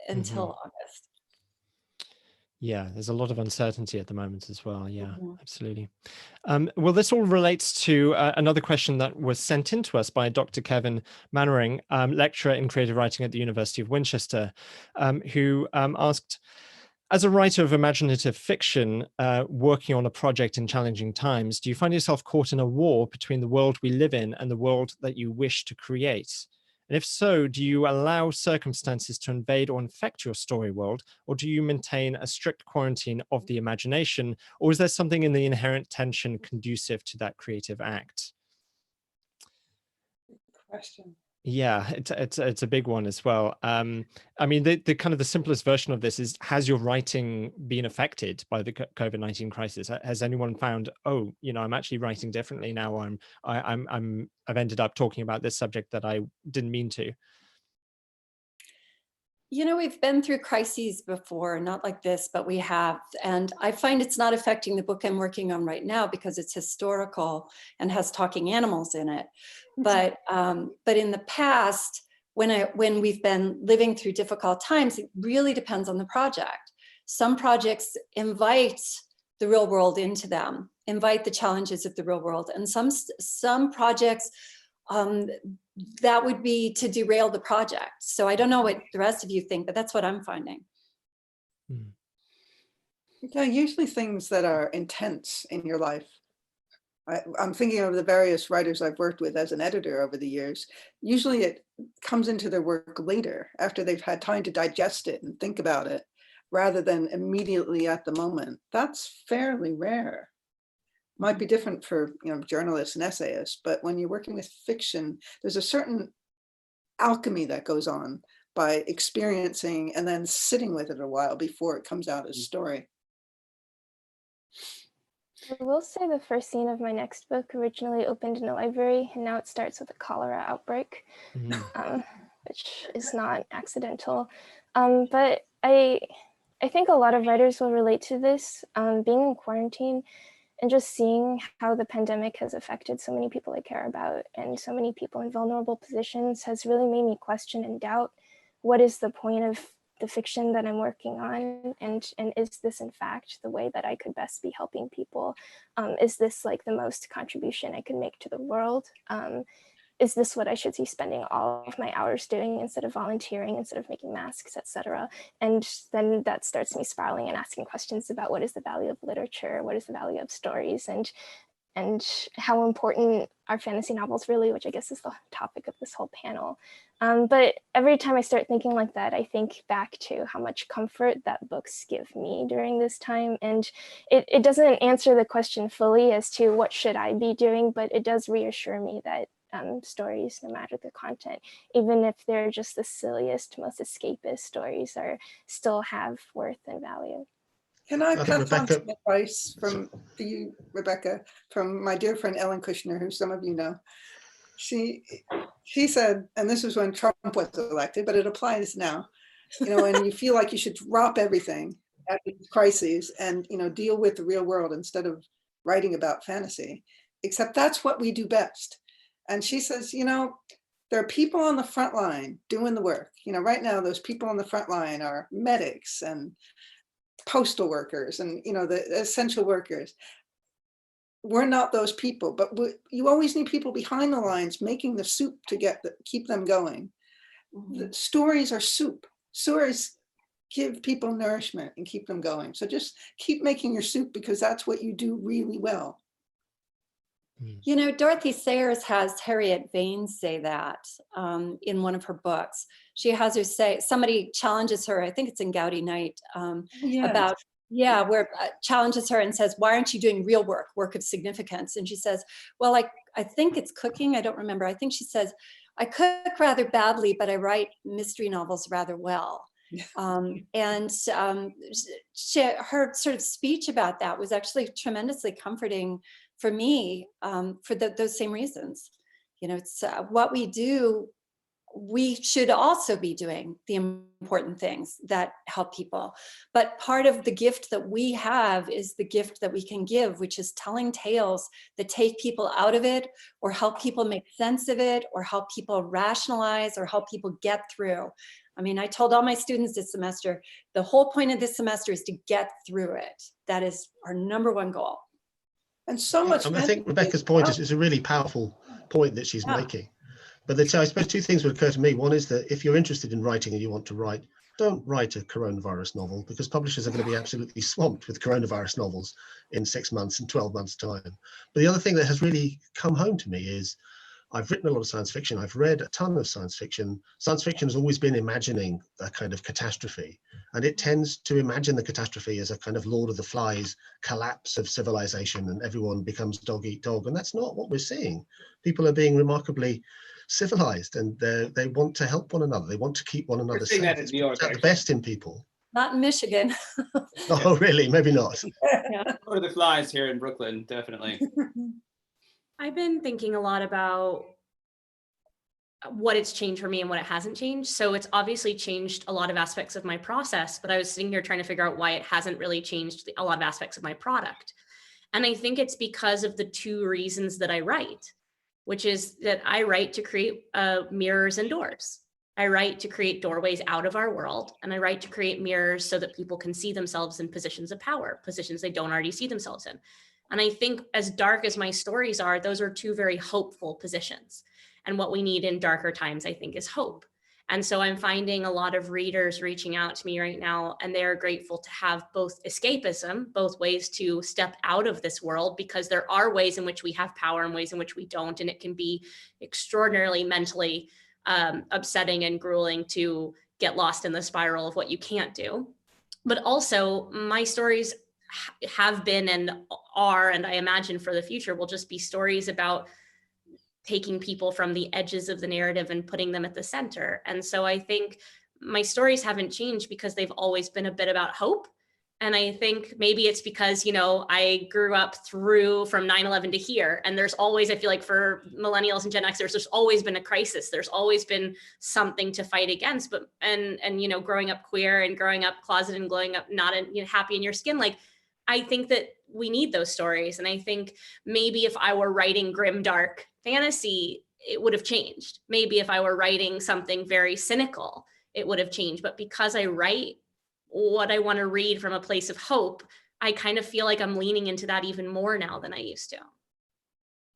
until August. Yeah, there's a lot of uncertainty at the moment as well. Yeah, absolutely. Well, this all relates to another question that was sent in to us by Dr. Kevin Mannering, lecturer in creative writing at the University of Winchester, who asked, as a writer of imaginative fiction, working on a project in challenging times, do you find yourself caught in a war between the world we live in and the world that you wish to create? And if so, do you allow circumstances to invade or infect your story world, or do you maintain a strict quarantine of the imagination, or is there something in the inherent tension conducive to that creative act? Question. Yeah, it's a big one as well. I mean, the kind of the simplest version of this is: has your writing been affected by the COVID-19 crisis? Has anyone found, oh, you know, I'm actually writing differently now. I've ended up talking about this subject that I didn't mean to. You know, we've been through crises before, not like this, but we have. And I find it's not affecting the book I'm working on right now because it's historical and has talking animals in it. But in the past, when we've been living through difficult times, it really depends on the project. Some projects invite the real world into them, invite the challenges of the real world. And some projects, that would be to derail the project. So I don't know what the rest of you think, but that's what I'm finding. Yeah, usually things that are intense in your life. I'm thinking of the various writers I've worked with as an editor over the years. Usually it comes into their work later, after they've had time to digest it and think about it, rather than immediately at the moment. That's fairly rare. Might be different for, you know, journalists and essayists, but when you're working with fiction, there's a certain alchemy that goes on by experiencing and then sitting with it a while before it comes out as a story. I will say the first scene of my next book originally opened in a library, and now it starts with a cholera outbreak, which is not accidental. But I think a lot of writers will relate to this, being in quarantine and just seeing how the pandemic has affected so many people I care about and so many people in vulnerable positions has really made me question and doubt what is the point of the fiction that I'm working on, and is this in fact the way that I could best be helping people? Is this like the most contribution I could make to the world? Is this what I should be spending all of my hours doing instead of volunteering, instead of making masks, etc.? And then that starts me spiraling and asking questions about what is the value of literature, what is the value of stories, and how important are fantasy novels really, which I guess is the topic of this whole panel. But every time I start thinking like that, I think back to how much comfort that books give me during this time. And it doesn't answer the question fully as to what should I be doing, but it does reassure me that stories, no matter the content, even if they're just the silliest, most escapist stories, are still have worth and value. Can I pass on Rebecca, some advice for you, Rebecca, from my dear friend Ellen Kushner, who some of you know? She said, and this was when Trump was elected, but it applies now, you know, and you feel like you should drop everything at these crises and, you know, deal with the real world instead of writing about fantasy, except that's what we do best. And she says, you know, there are people on the front line doing the work. You know, right now, those people on the front line are medics and postal workers and, you know, the essential workers. We're not those people, but you always need people behind the lines making the soup to keep them going. The stories are soup. Stories give people nourishment and keep them going. So just keep making your soup, because that's what you do really well. You know, Dorothy Sayers has Harriet Vane say that in one of her books. She has her say, somebody challenges her, I think it's in Gaudy Night, about, where challenges her and says, why aren't you doing real work of significance? And she says, well, I think it's cooking. I don't remember. I think she says, I cook rather badly, but I write mystery novels rather well. Her sort of speech about that was actually tremendously comforting for me, for those same reasons. You know, it's what we do, we should also be doing the important things that help people. But part of the gift that we have is the gift that we can give, which is telling tales that take people out of it, or help people make sense of it, or help people rationalize, or help people get through. I mean, I told all my students this semester, the whole point of this semester is to get through it. That is our number one goal. And so much. I think Rebecca's point is a really powerful point that she's making. But I suppose two things would occur to me. One is that if you're interested in writing and you want to write, don't write a coronavirus novel, because publishers are going to be absolutely swamped with coronavirus novels in 6 months and 12 months time. But the other thing that has really come home to me is I've written a lot of science fiction. I've read a ton of science fiction. Science fiction has always been imagining a kind of catastrophe, and it tends to imagine the catastrophe as a kind of Lord of the Flies collapse of civilization and everyone becomes dog eat dog. And that's not what we're seeing. People are being remarkably civilized, and they want to help one another. They want to keep one another seeing safe. that in It's New York, the actually. best in people. Not in Michigan. Oh, really? Maybe not. Lord of the Flies here in Brooklyn, definitely. I've been thinking a lot about what it's changed for me and what it hasn't changed. So it's obviously changed a lot of aspects of my process, but I was sitting here trying to figure out why it hasn't really changed a lot of aspects of my product. And I think it's because of the two reasons that I write, which is that I write to create mirrors and doors. I write to create doorways out of our world, and I write to create mirrors so that people can see themselves in positions of power, positions they don't already see themselves in. And I think as dark as my stories are, those are two very hopeful positions. And what we need in darker times, I think, is hope. And so I'm finding a lot of readers reaching out to me right now, and they're grateful to have both escapism, both ways to step out of this world, because there are ways in which we have power and ways in which we don't. And it can be extraordinarily mentally upsetting and grueling to get lost in the spiral of what you can't do. But also my stories have been and are, and I imagine for the future will just be stories about taking people from the edges of the narrative and putting them at the center. And so I think my stories haven't changed because they've always been a bit about hope. And I think maybe it's because, you know, I grew up through from 9/11 to here. And there's always, I feel like for millennials and Gen Xers, there's always been a crisis. There's always been something to fight against. But, and you know, growing up queer and growing up closeted and growing up not happy in your skin, like, I think that we need those stories. And I think maybe if I were writing grim, dark fantasy, it would have changed. Maybe if I were writing something very cynical, it would have changed. But because I write what I want to read from a place of hope, I kind of feel like I'm leaning into that even more now than I used to.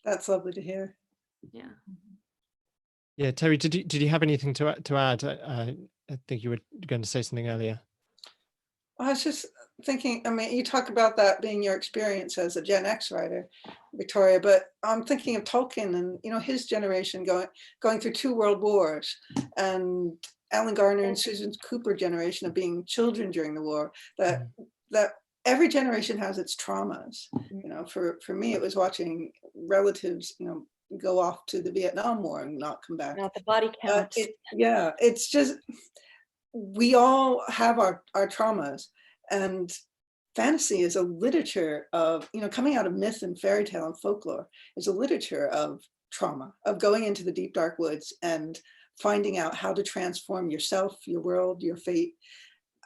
That's lovely to hear. Yeah. Yeah, Terry, did you have anything to add? I think you were going to say something earlier. I was just thinking, I mean, you talk about that being your experience as a Gen X writer, Victoria, but I'm thinking of Tolkien and, you know, his generation going through 2 world wars, and Alan Garner and Susan Cooper generation of being children during the war, that every generation has its traumas. You know, for me, it was watching relatives, you know, go off to the Vietnam War and not come back. Not the body count. It's just, we all have our traumas, and fantasy is a literature of, you know, coming out of myth and fairy tale and folklore, is a literature of trauma, of going into the deep dark woods and finding out how to transform yourself, your world, your fate.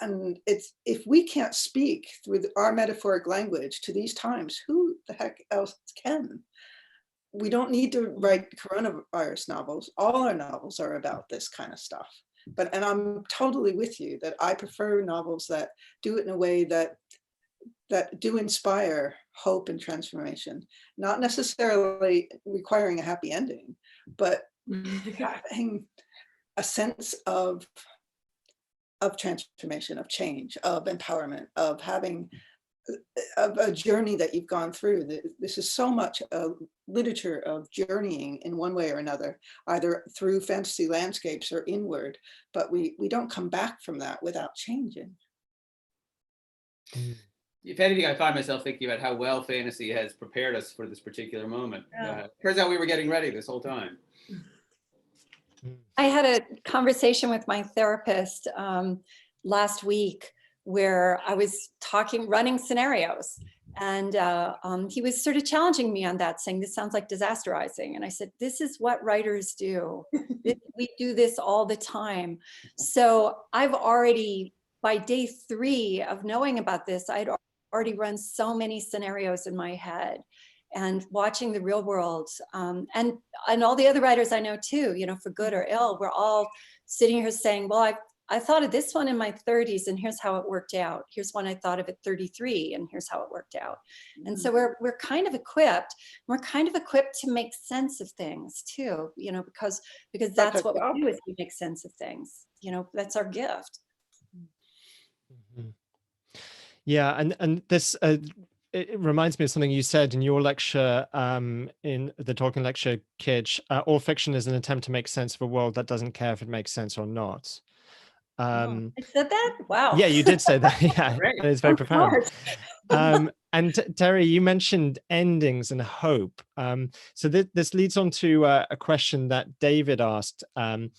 And it's, if we can't speak through our metaphoric language to these times, who the heck else can? We don't need to write coronavirus novels. All our novels are about this kind of stuff. But, and I'm totally with you that I prefer novels that do it in a way that do inspire hope and transformation, not necessarily requiring a happy ending, but having a sense of transformation, of change, of empowerment, of having a journey that you've gone through. This is so much a literature of journeying in one way or another, either through fantasy landscapes or inward, but we don't come back from that without changing. If anything, I find myself thinking about how well fantasy has prepared us for this particular moment. Turns out we were getting ready this whole time. I had a conversation with my therapist last week where I was running scenarios, and he was sort of challenging me on that, saying, this sounds like disasterizing. And I said, this is what writers do. We do this all the time. So I've already, by day 3 of knowing about this, I'd already run so many scenarios in my head, and watching the real world, and all the other writers I know too, you know, for good or ill, we're all sitting here saying, well, I thought of this one in my 30s, and here's how it worked out. Here's one I thought of at 33, and here's how it worked out. And so we're kind of equipped. We're kind of equipped to make sense of things too, you know, because that's what we do, is we make sense of things. You know, that's our gift. Yeah, and this it reminds me of something you said in your lecture, in the Tolkien lecture, Kij. All fiction is an attempt to make sense of a world that doesn't care if it makes sense or not. I said that? Wow. Yeah, you did say that. Yeah, Great. it's very Oh, profound. God. And Terry, you mentioned endings and hope. So this leads on to a question that David asked. And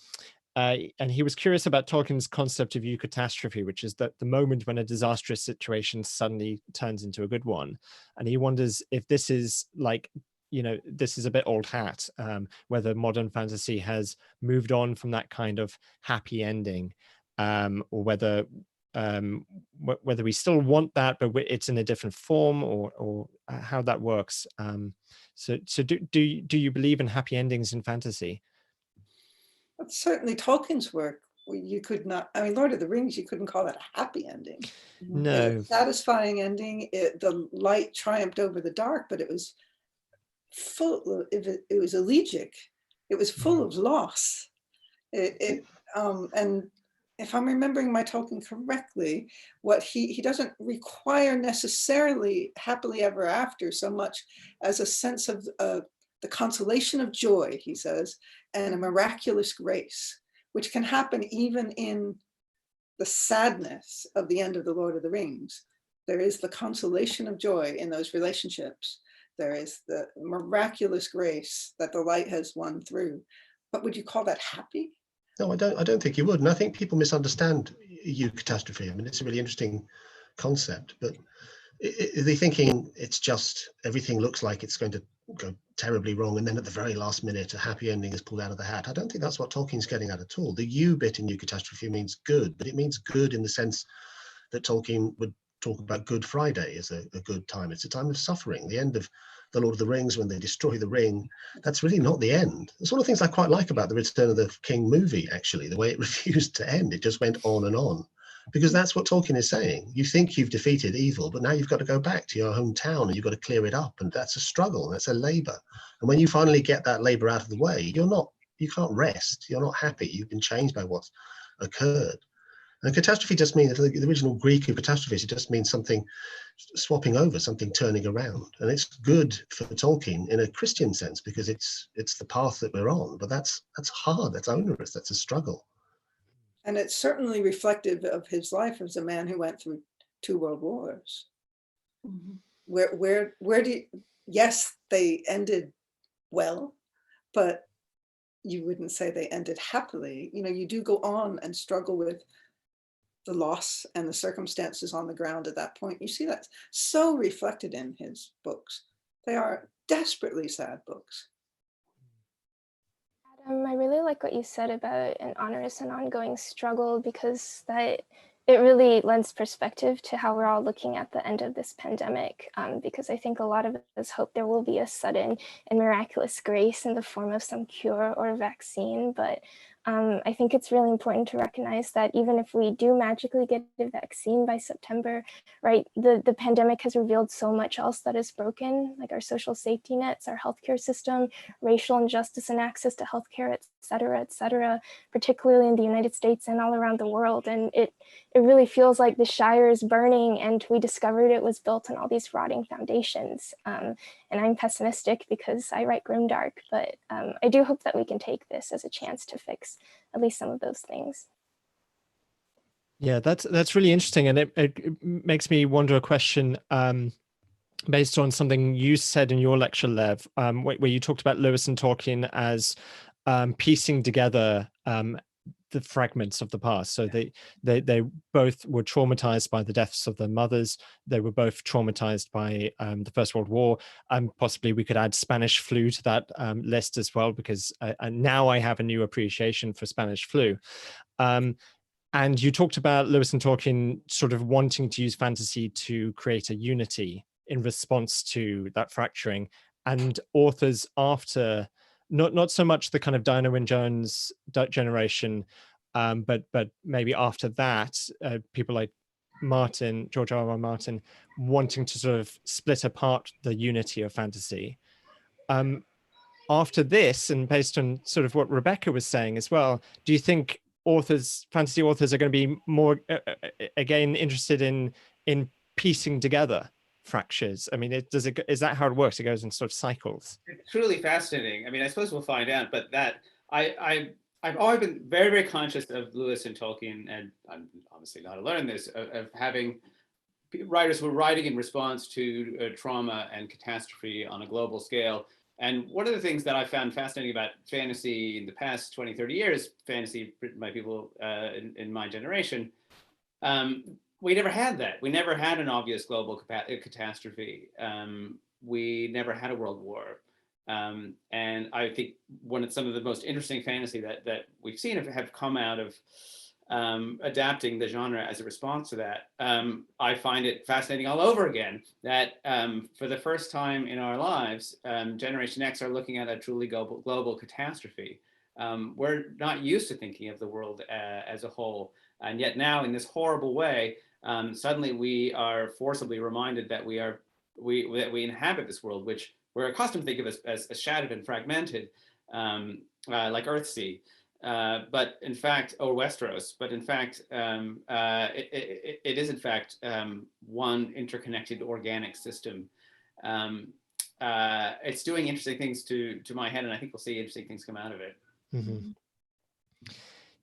he was curious about Tolkien's concept of eucatastrophe, which is that the moment when a disastrous situation suddenly turns into a good one. And he wonders if this is like, this is a bit old hat, whether modern fantasy has moved on from that kind of happy ending, or whether we still want that, but it's in a different form, or how that works. So do you believe in happy endings in fantasy? But certainly Tolkien's work, you could not, I mean, Lord of the Rings, you couldn't call it a happy ending. No. A satisfying ending. The light triumphed over the dark, but it was full, it was elegiac. It was full of loss. And if I'm remembering my Tolkien correctly, what he doesn't require necessarily happily ever after so much as a sense of the consolation of joy, he says, and a miraculous grace, which can happen even in the sadness of the end of the Lord of the Rings. There is the consolation of joy in those relationships. There is the miraculous grace that the light has won through. But would you call that happy? No, I don't think you would. And I think people misunderstand eucatastrophe. I mean, it's a really interesting concept, but they're thinking it's just everything looks like it's going to go terribly wrong, and then at the very last minute a happy ending is pulled out of the hat. I don't think that's what Tolkien's getting at all. The "you" bit in eucatastrophe means good, but it means good in the sense that Tolkien would talk about Good Friday as a good time. It's a time of suffering. The end of the Lord of the Rings, when they destroy the ring, that's really not the end. It's one of the things I quite like about the Return of the King movie, actually, the way it refused to end. It just went on and on, because that's what Tolkien is saying. You think you've defeated evil, but now you've got to go back to your hometown and you've got to clear it up. And that's a struggle. That's a labor. And when you finally get that labor out of the way, you can't rest. You're not happy. You've been changed by what's occurred. And catastrophe just means, the original Greek of catastrophes, it just means something swapping over, something turning around. And it's good for Tolkien in a Christian sense, because it's the path that we're on. But that's hard, that's onerous, that's a struggle. And it's certainly reflective of his life as a man who went through 2 world wars. Mhm. Where do you, yes, they ended well, but you wouldn't say they ended happily. You do go on and struggle with the loss and the circumstances on the ground at that point. You see that so reflected in his books. They are desperately sad books. I really like what you said about an onerous and ongoing struggle, because it really lends perspective to how we're all looking at the end of this pandemic, because I think a lot of us hope there will be a sudden and miraculous grace in the form of some cure or vaccine. But I think it's really important to recognize that even if we do magically get a vaccine by September, right, the pandemic has revealed so much else that is broken, like our social safety nets, our healthcare system, racial injustice and access to healthcare, et cetera, particularly in the United States and all around the world. And it really feels like the Shire is burning, and we discovered it was built on all these rotting foundations. And I'm pessimistic because I write grimdark, but I do hope that we can take this as a chance to fix at least some of those things. Yeah, that's really interesting, and it makes me wonder a question based on something you said in your lecture, Lev, where you talked about Lewis and Tolkien as piecing together the fragments of the past. So they both were traumatized by the deaths of their mothers. They were both traumatized by the First World War. Possibly we could add Spanish flu to that list as well, because now I have a new appreciation for Spanish flu. And you talked about Lewis and Tolkien sort of wanting to use fantasy to create a unity in response to that fracturing, and authors after, not so much the kind of Diana Wynne Jones generation, but maybe after that, people like George R.R. Martin, wanting to sort of split apart the unity of fantasy. After this, and based on sort of what Rebecca was saying as well, do you think fantasy authors are going to be more again interested in piecing together fractures? I mean, is that how it works? It goes in sort of cycles. It's truly fascinating. I mean, I suppose we'll find out, but that I've always been very, very conscious of Lewis and Tolkien, and I'm obviously not alone in this, of having writers who are writing in response to trauma and catastrophe on a global scale. And one of the things that I found fascinating about fantasy in the past 20, 30 years, fantasy written by people in my generation, we never had that. We never had an obvious global catastrophe. We never had a world war. And I think some of the most interesting fantasy that we've seen have come out of adapting the genre as a response to that. I find it fascinating all over again that for the first time in our lives, Generation X are looking at a truly global catastrophe. We're not used to thinking of the world as a whole. And yet now in this horrible way, suddenly we are forcibly reminded that we inhabit this world, which we're accustomed to think of as shattered and fragmented, like Earthsea. But in fact, or Westeros, but in fact, it is in fact one interconnected organic system. It's doing interesting things to my head, and I think we'll see interesting things come out of it. Mm-hmm.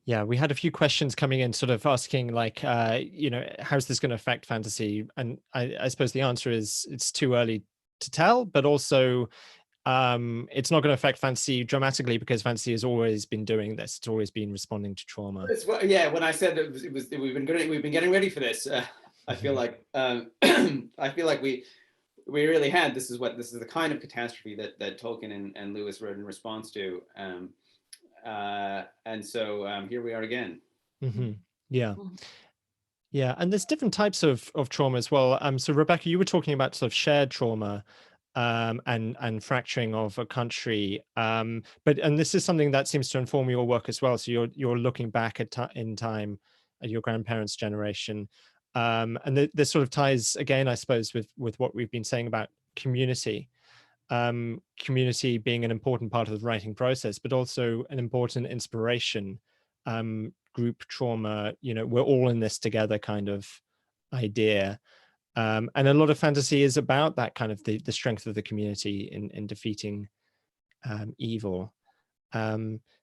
Yeah, we had a few questions coming in sort of asking like, how's this going to affect fantasy? And I suppose the answer is it's too early to tell, but also it's not going to affect fantasy dramatically because fantasy has always been doing this. It's always been responding to trauma. Yeah, when I said we've been getting ready for this, I feel like we really had this is the kind of catastrophe that Tolkien and Lewis wrote in response to, and so here we are again. Mm-hmm. Yeah, and there's different types of trauma as well. So Rebecca, you were talking about sort of shared trauma. And fracturing of a country, and this is something that seems to inform your work as well. So you're looking back in time at your grandparents' generation, and this sort of ties again, I suppose, with what we've been saying about community, community being an important part of the writing process, but also an important inspiration. Group trauma, we're all in this together kind of idea. And a lot of fantasy is about that kind of the strength of the community in defeating evil.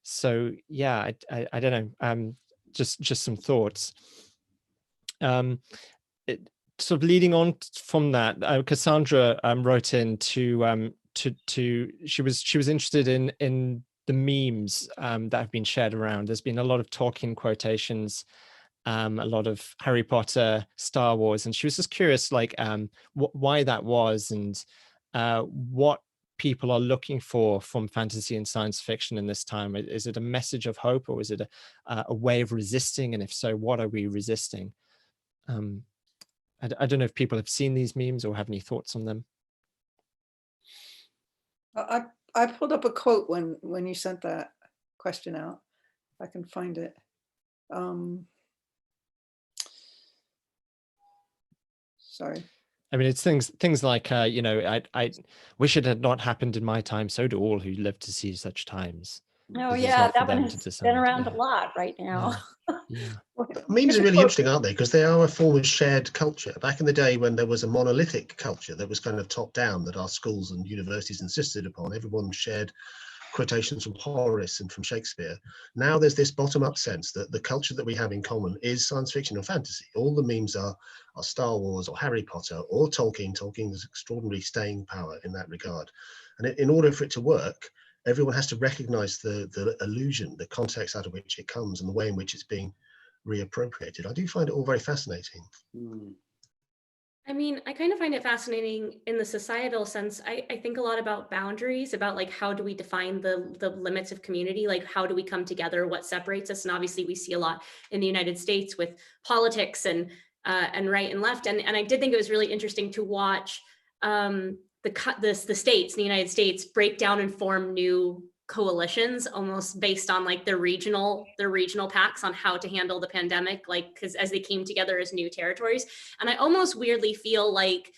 So yeah, I don't know. Just some thoughts. Sort of leading on from that, Cassandra wrote in to she was interested in the memes that have been shared around. There's been a lot of Tolkien quotations. A lot of Harry Potter, Star Wars, and she was just curious, like, why that was, and what people are looking for from fantasy and science fiction in this time. Is it a message of hope, or is it a way of resisting? And if so, what are we resisting? I don't know if people have seen these memes or have any thoughts on them. I pulled up a quote when you sent that question out. If I can find it. Sorry. I mean, it's things like, I wish it had not happened in my time. So do all who live to see such times. Oh yeah, that one has been around a lot right now. Yeah. Memes are really interesting, aren't they? Because they are a form of shared culture. Back in the day when there was a monolithic culture that was kind of top down, that our schools and universities insisted upon, everyone shared quotations from Horace and from Shakespeare. Now there's this bottom-up sense that the culture that we have in common is science fiction and fantasy. All the memes are Star Wars or Harry Potter or Tolkien. Tolkien has extraordinary staying power in that regard. And in order for it to work, everyone has to recognize the illusion, the context out of which it comes, and the way in which it's being reappropriated. I do find it all very fascinating. I mean, I kind of find it fascinating in the societal sense. I think a lot about boundaries, about like, how do we define the limits of community? Like, how do we come together? What separates us? And obviously we see a lot in the United States with politics and right and left. And I did think it was really interesting to watch the states in the United States break down and form new coalitions almost based on like their regional pacts on how to handle the pandemic, like, because as they came together as new territories. And I almost weirdly feel like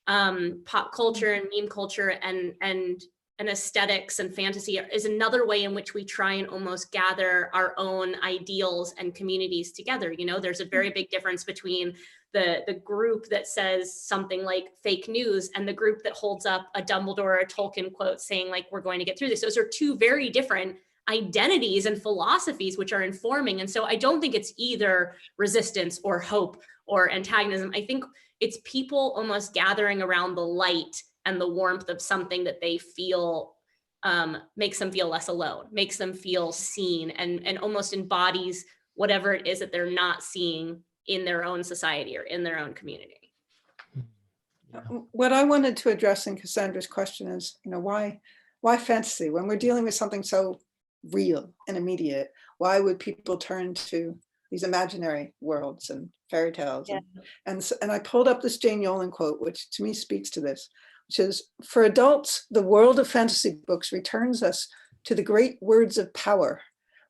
pop culture and meme culture and aesthetics and fantasy is another way in which we try and almost gather our own ideals and communities together. There's a very big difference between the group that says something like fake news and the group that holds up a Dumbledore or a Tolkien quote saying like, we're going to get through this. Those are two very different identities and philosophies which are informing. And so I don't think it's either resistance or hope or antagonism. I think it's people almost gathering around the light and the warmth of something that they feel makes them feel less alone, makes them feel seen, and almost embodies whatever it is that they're not seeing in their own society or in their own community. What I wanted to address in Cassandra's question is, why fantasy? When we're dealing with something so real and immediate, why would people turn to these imaginary worlds and fairy tales? Yeah. And I pulled up this Jane Yolen quote, which to me speaks to this, which is, for adults, the world of fantasy books returns us to the great words of power,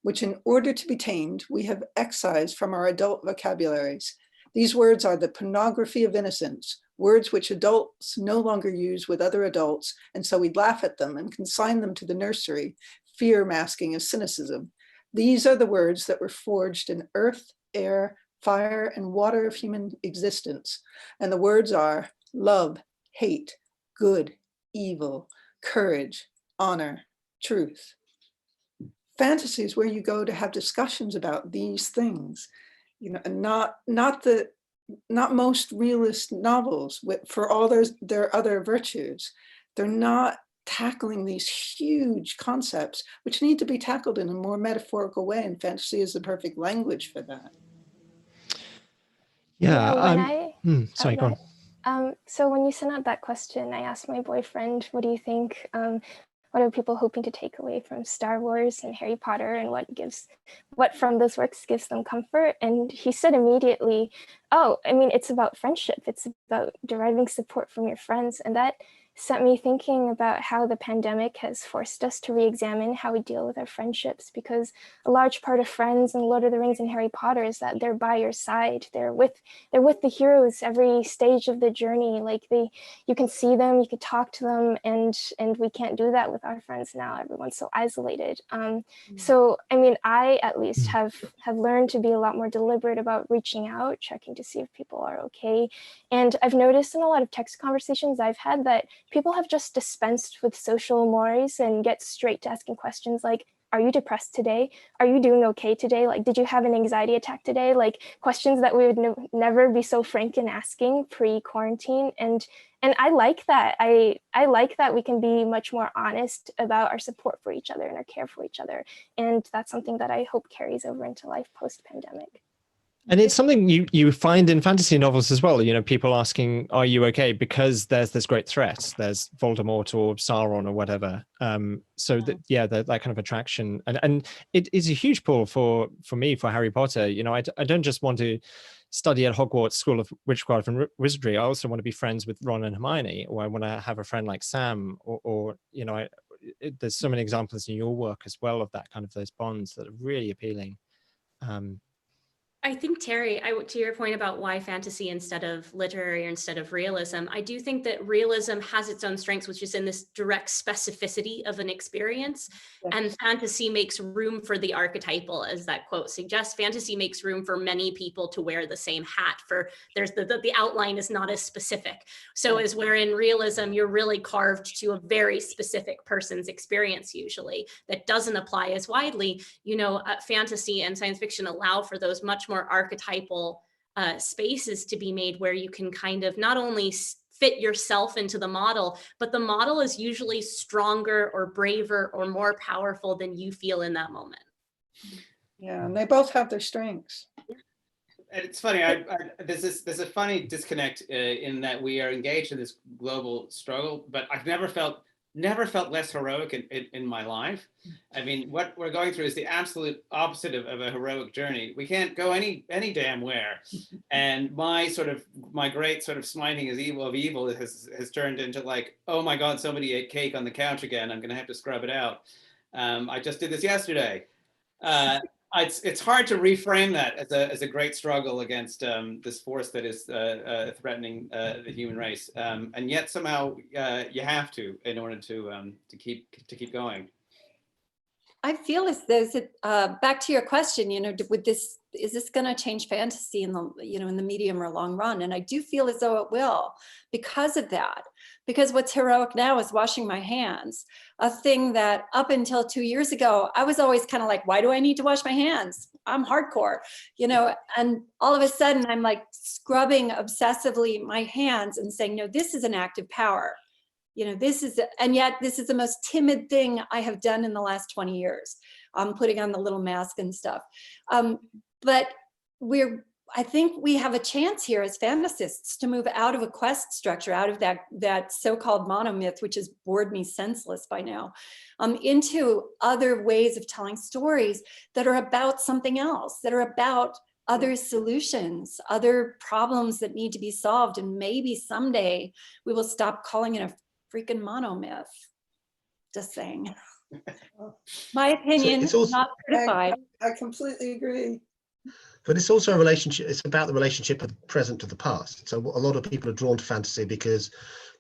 which in order to be tamed, we have excised from our adult vocabularies. These words are the pornography of innocence, words which adults no longer use with other adults, and so we laugh at them and consign them to the nursery, fear masking of cynicism. These are the words that were forged in earth, air, fire, and water of human existence. And the words are love, hate, good, evil, courage, honor, truth. Fantasy is where you go to have discussions about these things, and not most realist novels for all their other virtues. They're not tackling these huge concepts, which need to be tackled in a more metaphorical way, and fantasy is the perfect language for that. Yeah. Sorry, go on. So when you sent out that question, I asked my boyfriend, what do you think? What are people hoping to take away from Star Wars and Harry Potter, and what from those works gives them comfort? And he said immediately, oh, I mean, it's about friendship. It's about deriving support from your friends. And that set me thinking about how the pandemic has forced us to re-examine how we deal with our friendships, because a large part of Friends and Lord of the Rings and Harry Potter is that they're by your side. They're with the heroes every stage of the journey. Like you can see them, you can talk to them, and we can't do that with our friends now. Everyone's so isolated. So I mean, I at least have learned to be a lot more deliberate about reaching out, checking to see if people are okay. And I've noticed in a lot of text conversations I've had that people have just dispensed with social mores and get straight to asking questions like, are you depressed today? Are you doing okay today? Like, did you have an anxiety attack today? Like questions that we would never be so frank in asking pre-quarantine. And I like that. I like that we can be much more honest about our support for each other and our care for each other. And that's something that I hope carries over into life post-pandemic. And it's something you find in fantasy novels as well, people asking, are you okay? Because there's this great threat. There's Voldemort or Sauron or whatever. That kind of attraction. And it is a huge pull for me, for Harry Potter. I don't just want to study at Hogwarts School of Witchcraft and Wizardry. I also want to be friends with Ron and Hermione, or I want to have a friend like Sam, there's so many examples in your work as well of that kind of those bonds that are really appealing. I think, Terry, to your point about why fantasy instead of literary or instead of realism, I do think that realism has its own strengths, which is in this direct specificity of an experience. Yes. And fantasy makes room for the archetypal, as that quote suggests. Fantasy makes room for many people to wear the same hat. There's the outline is not as specific. So as where in realism, you're really carved to a very specific person's experience usually that doesn't apply as widely. Fantasy and science fiction allow for those much more archetypal spaces to be made where you can kind of not only fit yourself into the model, but the model is usually stronger or braver or more powerful than you feel in that moment. Yeah, and they both have their strengths. And it's funny, there's a funny disconnect in that we are engaged in this global struggle, but I've never felt less heroic in my life. I mean, what we're going through is the absolute opposite of a heroic journey. We can't go any damn where. And my great sort of smiting of evil has turned into like, oh my God, somebody ate cake on the couch again. I'm gonna have to scrub it out. I just did this yesterday. It's hard to reframe that as a great struggle against this force that is threatening the human race, and yet somehow you have to in order to keep going. I feel as though back to your question, with this is this going to change fantasy in the, in the medium or long run? And I do feel as though it will, because of that. Because what's heroic now is washing my hands, a thing that up until 2 years ago, I was always kind of like, why do I need to wash my hands? I'm hardcore, and all of a sudden I'm like scrubbing obsessively my hands and saying, no, this is an act of power. And yet this is the most timid thing I have done in the last 20 years. Putting on the little mask and stuff. But I think we have a chance here as fantasists to move out of a quest structure, out of that so-called monomyth, which has bored me senseless by now, into other ways of telling stories that are about something else, that are about other solutions, other problems that need to be solved. And maybe someday we will stop calling it a freaking monomyth. Just saying. My opinion, it's also, not certified. I completely agree. but it's also a relationship. It's about the relationship of the present to the past. So a lot of people are drawn to fantasy because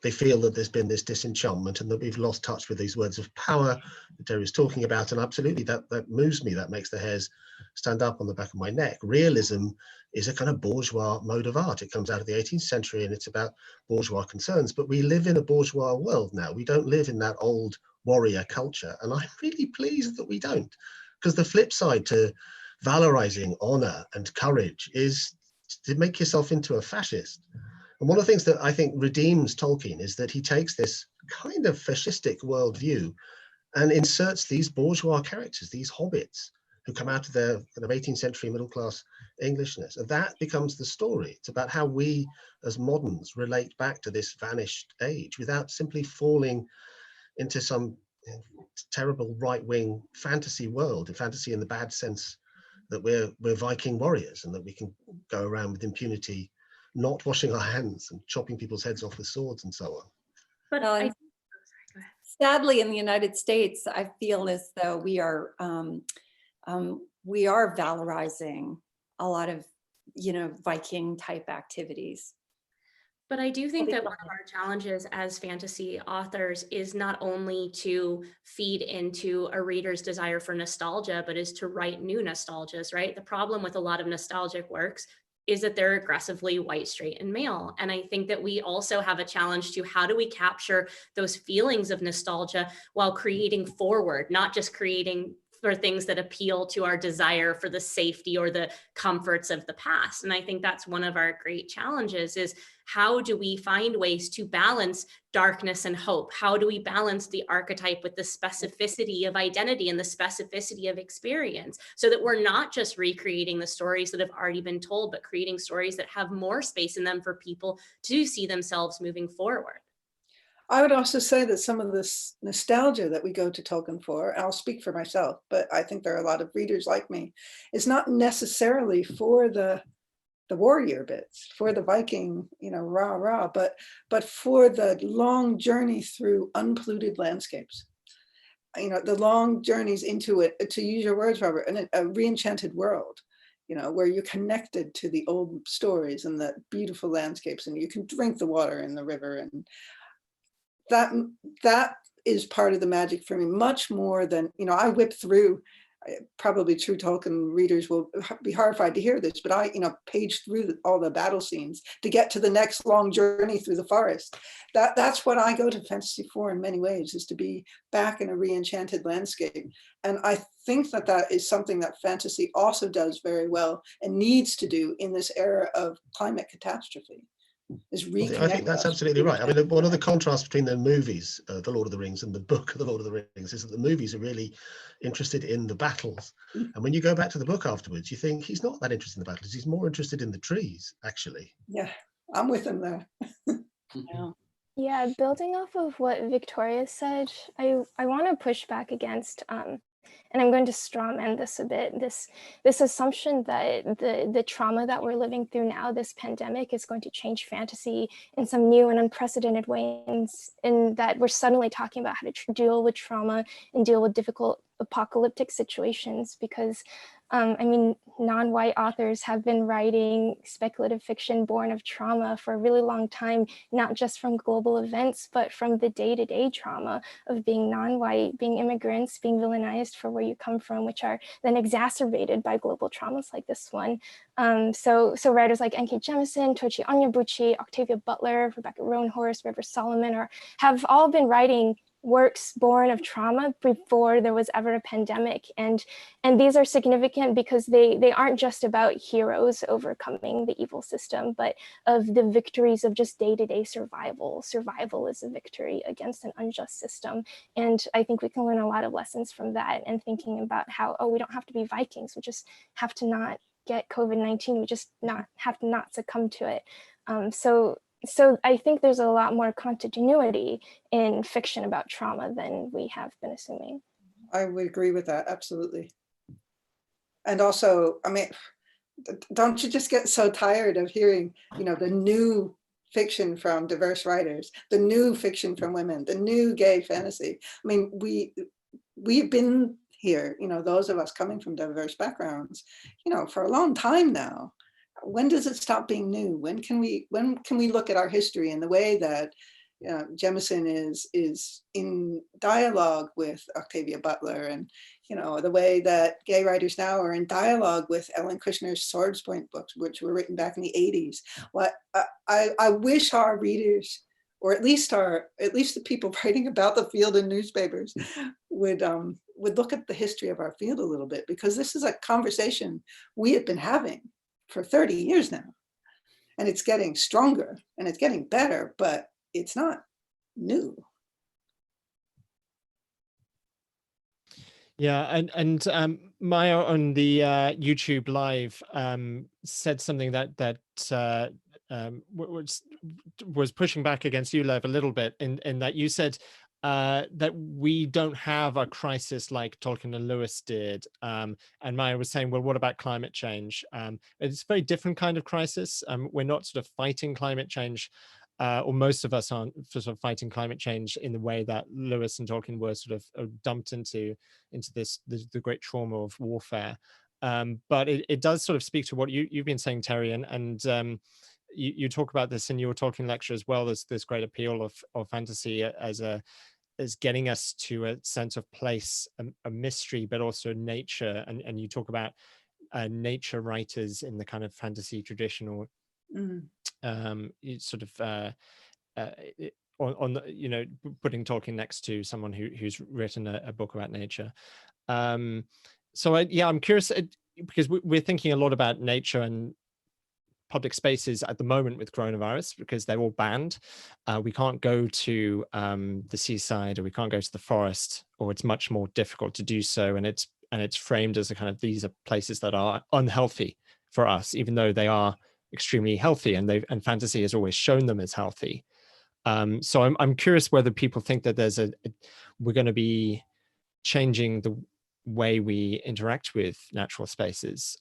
they feel that there's been this disenchantment and that we've lost touch with these words of power that Terry's talking about. And absolutely, that moves me. That makes the hairs stand up on the back of my neck. Realism is a kind of bourgeois mode of art. It comes out of the 18th century and it's about bourgeois concerns. But we live in a bourgeois world now. We don't live in that old warrior culture. And I'm really pleased that we don't, because the flip side to valorizing honor and courage is to make yourself into a fascist. And one of the things that I think redeems Tolkien is that he takes this kind of fascistic worldview and inserts these bourgeois characters, these hobbits who come out of their kind of 18th century middle class Englishness. And that becomes the story. It's about how we as moderns relate back to this vanished age without simply falling into some terrible right-wing fantasy world, a fantasy in the bad sense that we're Viking warriors and that we can go around with impunity, not washing our hands and chopping people's heads off with swords and so on. But Sadly, in the United States, I feel as though we are valorizing a lot of, Viking type activities. But I do think that one of our challenges as fantasy authors is not only to feed into a reader's desire for nostalgia, but is to write new nostalgias, right? The problem with a lot of nostalgic works is that they're aggressively white, straight, and male. And I think that we also have a challenge to how do we capture those feelings of nostalgia while creating forward, not just creating for things that appeal to our desire for the safety or the comforts of the past. And I think that's one of our great challenges is how do we find ways to balance darkness and hope? How do we balance the archetype with the specificity of identity and the specificity of experience so that we're not just recreating the stories that have already been told, but creating stories that have more space in them for people to see themselves moving forward? I would also say that some of this nostalgia that we go to Tolkien for, and I'll speak for myself, but I think there are a lot of readers like me, is not necessarily for the warrior bits, for the Viking, rah, rah, but for the long journey through unpolluted landscapes. The long journeys into it, to use your words, Robert, a re-enchanted world, where you're connected to the old stories and the beautiful landscapes, and you can drink the water in the river, and that is part of the magic for me, much more than, I whip through, probably true Tolkien readers will be horrified to hear this, but I, page through all the battle scenes to get to the next long journey through the forest. That's what I go to fantasy for in many ways, is to be back in a re-enchanted landscape. And I think that is something that fantasy also does very well and needs to do in this era of climate catastrophe. I think that's absolutely right. I mean, one of the contrasts between the movies, The Lord of the Rings, and the book, The Lord of the Rings, is that the movies are really interested in the battles. And when you go back to the book afterwards, you think he's not that interested in the battles. He's more interested in the trees, actually. Yeah, I'm with him there. Yeah, building off of what Victoria said, I want to push back against and I'm going to strawman this a bit, this assumption that the trauma that we're living through now, this pandemic, is going to change fantasy in some new and unprecedented ways, in that we're suddenly talking about how to deal with trauma and deal with difficult apocalyptic situations, because I mean, non-white authors have been writing speculative fiction born of trauma for a really long time, not just from global events, but from the day-to-day trauma of being non-white, being immigrants, being villainized for where you come from, which are then exacerbated by global traumas like this one. So writers like N.K. Jemisin, Tochi Onyebuchi, Octavia Butler, Rebecca Roanhorse, River Solomon have all been writing works born of trauma before there was ever a pandemic. And these are significant because they aren't just about heroes overcoming the evil system, but of the victories of just day-to-day survival. Survival is a victory against an unjust system. And I think we can learn a lot of lessons from that, and thinking about how, oh, we don't have to be Vikings. We just have to not get COVID-19. We just have to not succumb to it. So I think there's a lot more continuity in fiction about trauma than we have been assuming. I would agree with that, absolutely. And also, I mean, don't you just get so tired of hearing, you know, the new fiction from diverse writers, the new fiction from women, the new gay fantasy? I mean, we've been here, you know, those of us coming from diverse backgrounds, you know, for a long time now. When does it stop being new? When can we look at our history in the way that Jemisin is in dialogue with Octavia Butler, and you know, the way that gay writers now are in dialogue with Ellen Kushner's Swords Point books, which were written back in the 80s. What I wish our readers, or at least the people writing about the field in newspapers, would look at the history of our field a little bit, because this is a conversation we have been having for 30 years now, and it's getting stronger and it's getting better, but it's not new. Yeah, and Maya on the YouTube live said something that was pushing back against you, Lev, a little bit, in that you said that we don't have a crisis like Tolkien and Lewis did, and Maya was saying, well, what about climate change? It's a very different kind of crisis. We're not sort of fighting climate change, or most of us aren't sort of fighting climate change in the way that Lewis and Tolkien were sort of dumped into the great trauma of warfare. But it does sort of speak to what you've been saying, Terry, and you talk about this in your Tolkien lecture as well. There's this great appeal of fantasy as getting us to a sense of place, a mystery, but also nature. And you talk about nature writers in the kind of fantasy tradition, or sort of on the, you know, putting Tolkien next to someone who's written a book about nature. So I'm curious, because we're thinking a lot about nature and public spaces at the moment with coronavirus, because they're all banned. We can't go to the seaside, or we can't go to the forest, or it's much more difficult to do so. And it's framed as a kind of, these are places that are unhealthy for us, even though they are extremely healthy, and fantasy has always shown them as healthy. So I'm curious whether people think that we're going to be changing the way we interact with natural spaces,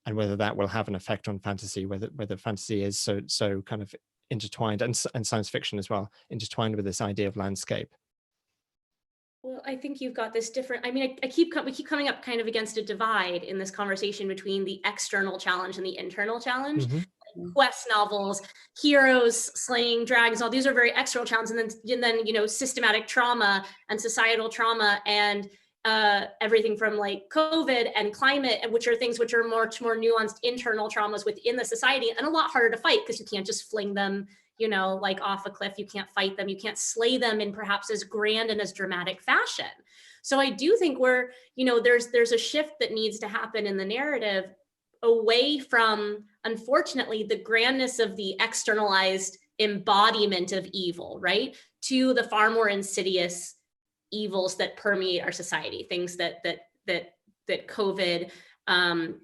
and whether that will have an effect on fantasy, whether fantasy is so kind of intertwined, and science fiction as well, intertwined with this idea of landscape. Well, I think you've got this different, I mean, we keep coming up kind of against a divide in this conversation between the external challenge and the internal challenge. Mm-hmm. Like quest novels, heroes slaying dragons, all these are very external challenges, and then you know, systematic trauma and societal trauma, and everything from like COVID and climate, which are things which are much more nuanced internal traumas within the society, and a lot harder to fight, because you can't just fling them, you know, like off a cliff. You can't fight them. You can't slay them in perhaps as grand and as dramatic fashion. So I do think we're, you know, there's a shift that needs to happen in the narrative away from, unfortunately, the grandness of the externalized embodiment of evil, right, to the far more insidious evils that permeate our society, things that COVID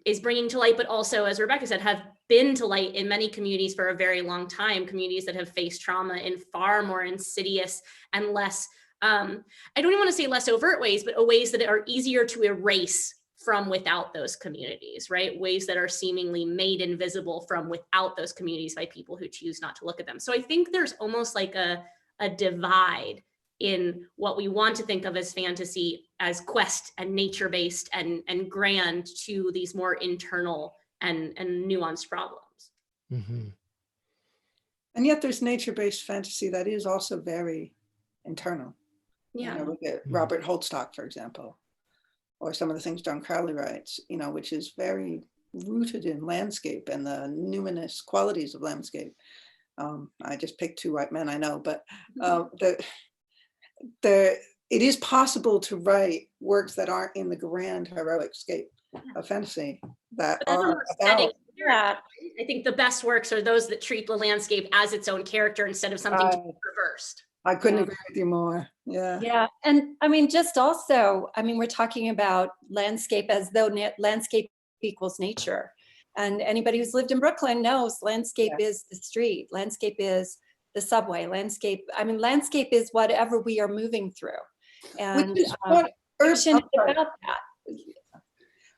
is bringing to light, but also, as Rebecca said, have been to light in many communities for a very long time, communities that have faced trauma in far more insidious and less, I don't even want to say less overt ways, but ways that are easier to erase from without those communities, right? Ways that are seemingly made invisible from without those communities by people who choose not to look at them. So I think there's almost like a divide in what we want to think of as fantasy as quest and nature-based and grand to these more internal and nuanced problems. Mm-hmm. And yet there's nature-based fantasy that is also very internal. Yeah. You know, look at Robert Holdstock, for example, or some of the things John Crowley writes, you know, which is very rooted in landscape and the numinous qualities of landscape. I just picked two white men, I know, but it is possible to write works that aren't in the grand heroic scape of fantasy that are about. Yeah. I think the best works are those that treat the landscape as its own character instead of something to be reversed. I couldn't agree with you more. Yeah. Yeah. And I mean, just also, I mean, we're talking about landscape as though landscape equals nature. And anybody who's lived in Brooklyn knows landscape is the street, landscape is the subway, landscape. I mean, landscape is whatever we are moving through. And which is what fiction is about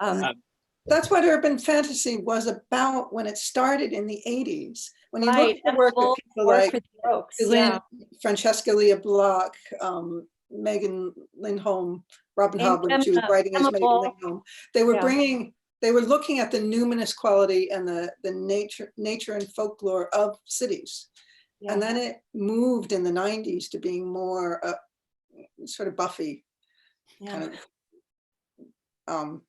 that. That's what urban fantasy was about when it started in the 80s. When you look at the work of people like Francesca Lia Block, Megan Lindholm, Robin Hobb, when she was writing as Megan Lindholm, they were looking at the numinous quality and the nature and folklore of cities. And then it moved in the 90s to being more sort of Buffy kind of.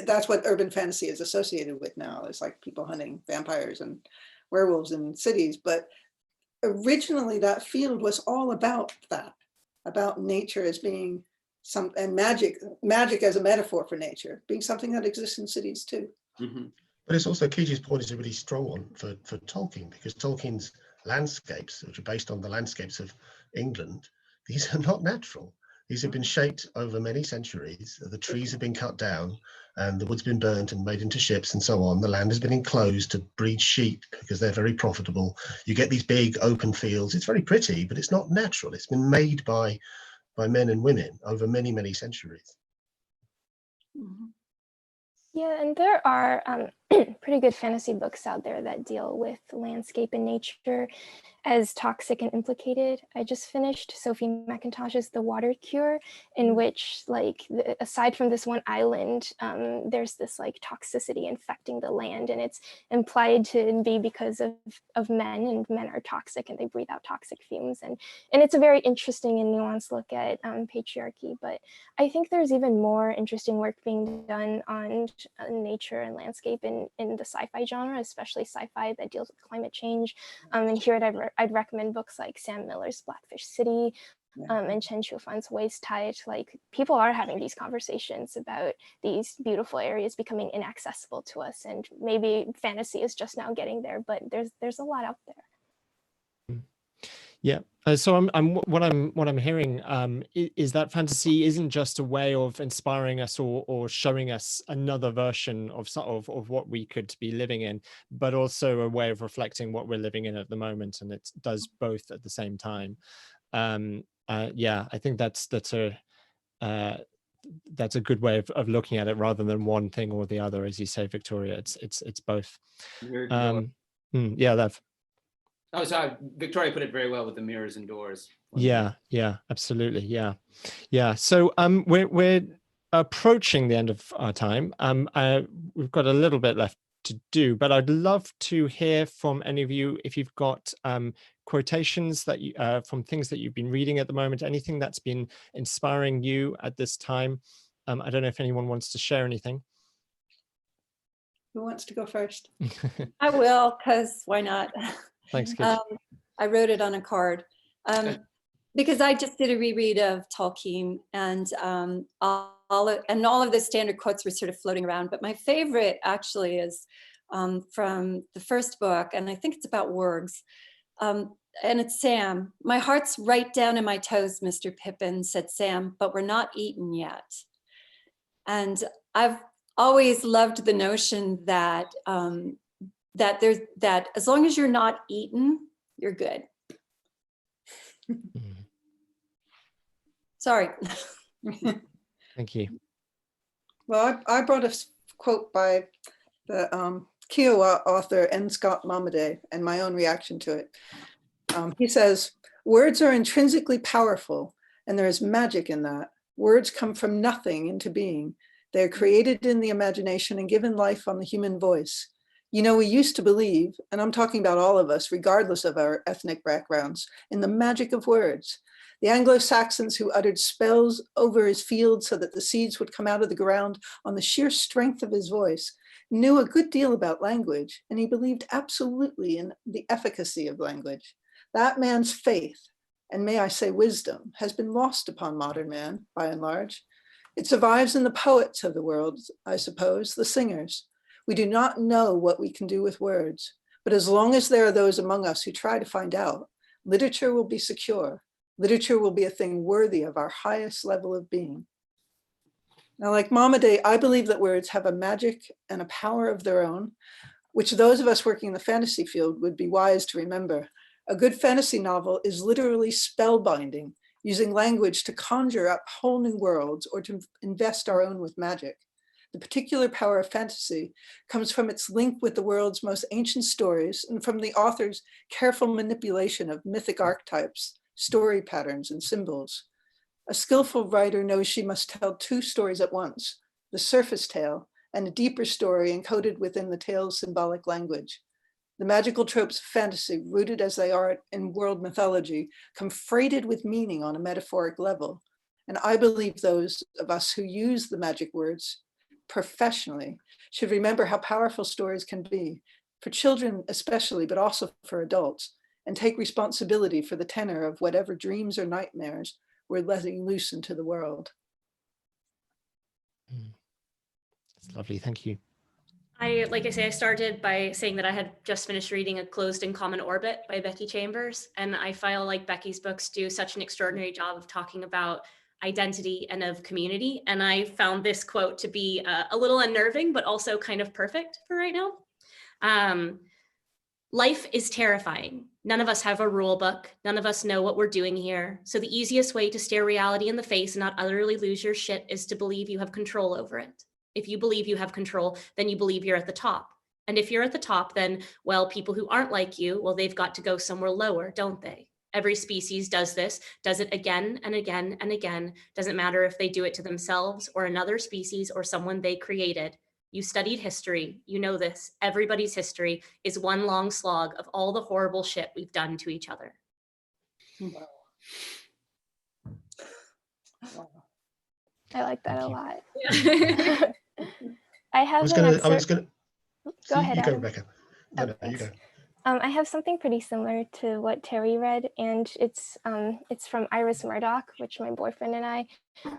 That's what urban fantasy is associated with now. It's like people hunting vampires and werewolves in cities. But originally that field was all about that, about nature as being and magic as a metaphor for nature, being something that exists in cities too. Mm-hmm. But it's also, Keej's point is a really strong one for Tolkien, because Tolkien's landscapes, which are based on the landscapes of England, these are not natural. These have been shaped over many centuries. The trees have been cut down and the wood's been burnt and made into ships and so on. The land has been enclosed to breed sheep because they're very profitable. You get these big open fields. It's very pretty, but it's not natural. It's been made by men and women over many, many centuries. Mm-hmm. Yeah, and there are pretty good fantasy books out there that deal with landscape and nature as toxic and implicated. I just finished Sophie McIntosh's The Water Cure, in which, like, aside from this one island, there's this like toxicity infecting the land, and it's implied to be because of men, and men are toxic and they breathe out toxic fumes, and it's a very interesting and nuanced look at patriarchy. But I think there's even more interesting work being done on nature and landscape in the sci-fi genre, especially sci-fi that deals with climate change. And here I'd recommend books like Sam Miller's Blackfish City, and Chen Qiufan's Waste Tide. Like, people are having these conversations about these beautiful areas becoming inaccessible to us, and maybe fantasy is just now getting there, but there's a lot out there. Yeah. So what I'm hearing is that fantasy isn't just a way of inspiring us or showing us another version of what we could be living in, but also a way of reflecting what we're living in at the moment, and it does both at the same time. Yeah, I think that's a good way of looking at it, rather than one thing or the other, as you say, Victoria. It's both. Yeah, Lev. Oh, sorry, Victoria put it very well with the mirrors and doors. Yeah, absolutely. Yeah. So we're approaching the end of our time. We've got a little bit left to do, but I'd love to hear from any of you if you've got quotations that you from things that you've been reading at the moment, anything that's been inspiring you at this time. I don't know if anyone wants to share anything. Who wants to go first? I will, because why not? Thanks, Keej. I wrote it on a card because I just did a reread of Tolkien, and all of the standard quotes were sort of floating around. But my favorite actually is from the first book, and I think it's about wargs. And it's Sam. "My heart's right down in my toes, Mr. Pippin," said Sam, "but we're not eaten yet." And I've always loved the notion that that as long as you're not eaten, you're good. Sorry. Thank you. Well, I brought a quote by the Kiowa author N. Scott Momaday, and my own reaction to it. He says, words are intrinsically powerful, and there is magic in that. Words come from nothing into being. They are created in the imagination and given life on the human voice. You know, we used to believe, and I'm talking about all of us, regardless of our ethnic backgrounds, in the magic of words. The Anglo-Saxons who uttered spells over his fields so that the seeds would come out of the ground on the sheer strength of his voice knew a good deal about language, and he believed absolutely in the efficacy of language. That man's faith, and may I say wisdom, has been lost upon modern man, by and large. It survives in the poets of the world, I suppose, the singers. We do not know what we can do with words, but as long as there are those among us who try to find out, literature will be secure. Literature will be a thing worthy of our highest level of being. Now, like Mama Day, I believe that words have a magic and a power of their own, which those of us working in the fantasy field would be wise to remember. A good fantasy novel is literally spellbinding, using language to conjure up whole new worlds or to invest our own with magic. The particular power of fantasy comes from its link with the world's most ancient stories and from the author's careful manipulation of mythic archetypes, story patterns, and symbols. A skillful writer knows she must tell two stories at once, the surface tale and a deeper story encoded within the tale's symbolic language. The magical tropes of fantasy, rooted as they are in world mythology, come freighted with meaning on a metaphoric level. And I believe those of us who use the magic words professionally should remember how powerful stories can be, for children especially, but also for adults, and take responsibility for the tenor of whatever dreams or nightmares we're letting loose into the world. That's lovely, thank you. Like I say, I started by saying that I had just finished reading A Closed and Common Orbit by Becky Chambers. And I feel like Becky's books do such an extraordinary job of talking about identity and of community. And I found this quote to be a little unnerving, but also kind of perfect for right now. Life is terrifying. None of us have a rule book. None of us know what we're doing here. So the easiest way to stare reality in the face and not utterly lose your shit is to believe you have control over it. If you believe you have control, then you believe you're at the top. And if you're at the top, then, well, people who aren't like you, well, they've got to go somewhere lower, don't they? Every species does this, does it again and again and again. Doesn't matter if they do it to themselves or another species or someone they created. You studied history, you know this. Everybody's history is one long slog of all the horrible shit we've done to each other. Wow. I like that a you. lot. Yeah. I have I was gonna. Go ahead, You go, Adam. Rebecca. No, Oh, you go. thanks. I have something pretty similar to what Terry read, and it's from Iris Murdoch, which my boyfriend and I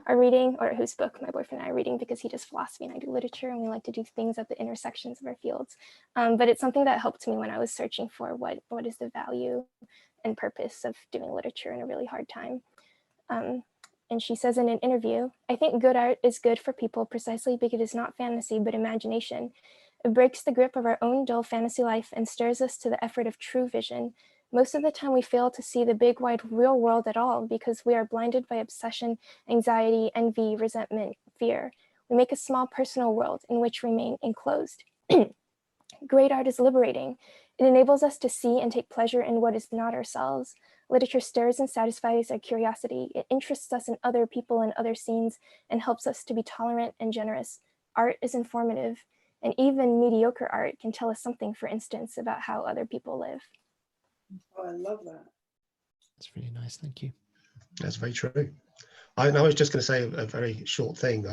are reading, or whose book my boyfriend and I are reading, because he does philosophy and I do literature, and we like to do things at the intersections of our fields. But it's something that helped me when I was searching for what is the value and purpose of doing literature in a really hard time. And she says in an interview, I think good art is good for people precisely because it's not fantasy, but imagination. It breaks the grip of our own dull fantasy life and stirs us to the effort of true vision. Most of the time we fail to see the big, wide, real world at all because we are blinded by obsession, anxiety, envy, resentment, fear. We make a small personal world in which we remain enclosed. Great art is liberating. It enables us to see and take pleasure in what is not ourselves. Literature stirs and satisfies our curiosity. It interests us in other people and other scenes and helps us to be tolerant and generous. Art is informative, and even mediocre art can tell us something, for instance, about how other people live. Oh, I love that. That's really nice, thank you. That's very true. I was just going to say a very short thing.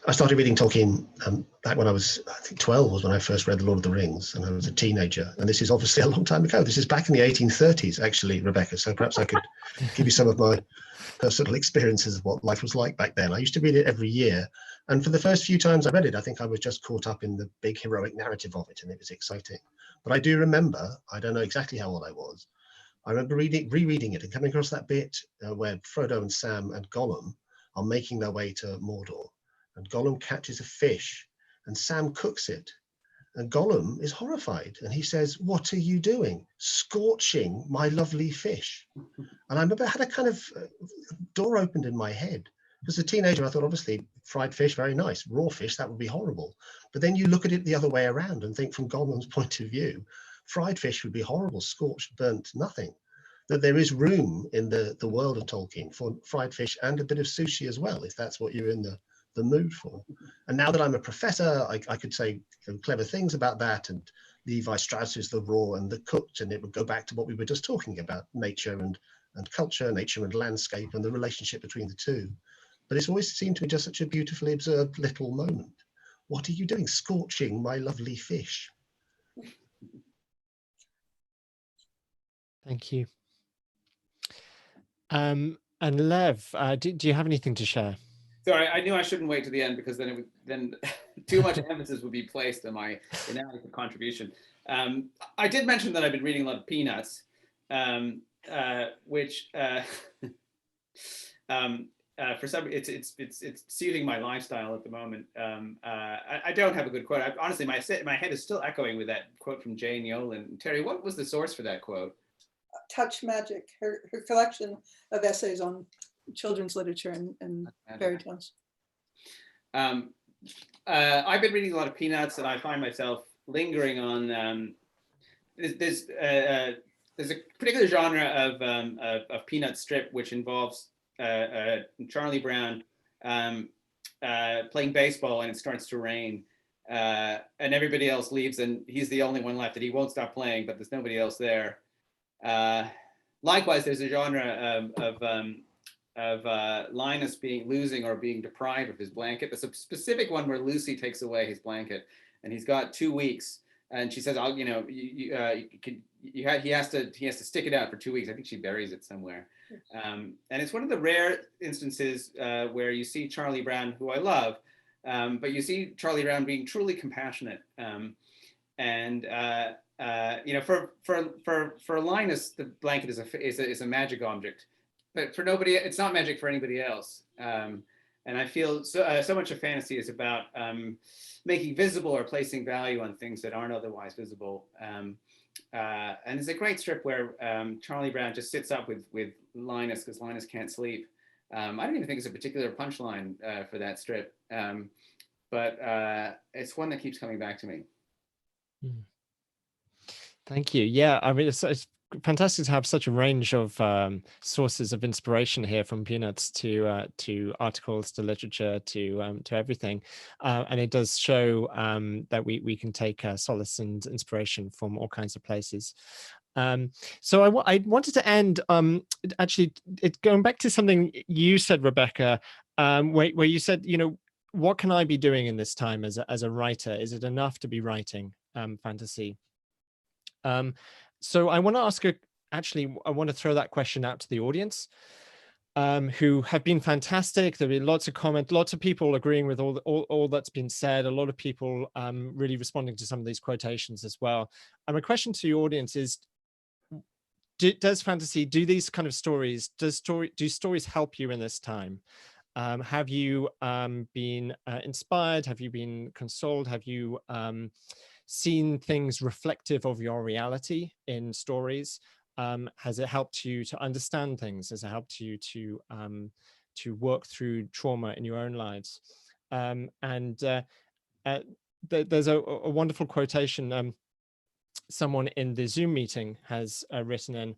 I started reading Tolkien back when I was, I think 12 was when I first read The Lord of the Rings, and I was a teenager. And this is obviously a long time ago. This is back in the 1830s, actually, Rebecca. So perhaps I could give you some of my personal experiences of what life was like back then. I used to read it every year. And for the first few times I read it, I think I was just caught up in the big heroic narrative of it, and it was exciting. But I do remember, I don't know exactly how old I was, I remember rereading it and coming across that bit where Frodo and Sam and Gollum are making their way to Mordor. And Gollum catches a fish and Sam cooks it. And Gollum is horrified and he says, "What are you doing? Scorching my lovely fish." And I remember I had a kind of door opened in my head. As a teenager, I thought, obviously, fried fish, very nice. Raw fish, that would be horrible. But then you look at it the other way around and think from Gollum's point of view, fried fish would be horrible, scorched, burnt, nothing. That there is room in the world of Tolkien for fried fish and a bit of sushi as well, if that's what you're in the mood for. And now that I'm a professor, I could say clever things about that, and Levi Strauss's The Raw and the Cooked, and it would go back to what we were just talking about, nature and culture, nature and landscape, and the relationship between the two. But it's always seemed to be just such a beautifully observed little moment. What are you doing, scorching my lovely fish? Thank you. And Lev, do you have anything to share? Sorry, I knew I shouldn't wait to the end, because then too much emphasis would be placed on my inadequate contribution. I did mention that I've been reading a lot of Peanuts, which for some it's suiting my lifestyle at the moment. I don't have a good quote. Honestly, my head is still echoing with that quote from Jane Yolen. Terry, what was the source for that quote? Touch Magic, her collection of essays on children's literature and fairy tales. I've been reading a lot of Peanuts, and I find myself lingering on there's a particular genre of Peanut strip which involves Charlie Brown playing baseball, and it starts to rain, and everybody else leaves, and he's the only one left, and he won't stop playing, but there's nobody else there. Likewise, there's a genre of Linus losing or being deprived of his blanket. There's a specific one where Lucy takes away his blanket, and he's got 2 weeks, and she says, "I'll, you know, he has to stick it out for 2 weeks." I think she buries it somewhere. And it's one of the rare instances where you see Charlie Brown, who I love, but you see Charlie Brown being truly compassionate. You know, for Linus, the blanket is a magic object, but for nobody, it's not magic for anybody else. And I feel so much of fantasy is about making visible or placing value on things that aren't otherwise visible. And it's a great strip where Charlie Brown just sits up with Linus because Linus can't sleep. I don't even think it's a particular punchline for that strip, but it's one that keeps coming back to me. Thank you. Yeah, I mean, it's fantastic to have such a range of sources of inspiration here, from Peanuts to articles, to literature, to everything, and it does show that we can take solace and inspiration from all kinds of places. So I wanted to end actually going back to something you said, Rebecca, where you said, you know, what can I be doing in this time as a writer? Is it enough to be writing fantasy? So I want to ask I want to throw that question out to the audience, who have been fantastic. There have been lots of comments, lots of people agreeing with all that's been said, a lot of people really responding to some of these quotations as well. And my question to the audience is, does fantasy, do these kind of stories, do stories help you in this time? Have you been inspired? Have you been consoled? Have you seen things reflective of your reality in stories? Has it helped you to understand things? Has it helped you to work through trauma in your own lives? There's a wonderful quotation someone in the Zoom meeting has written in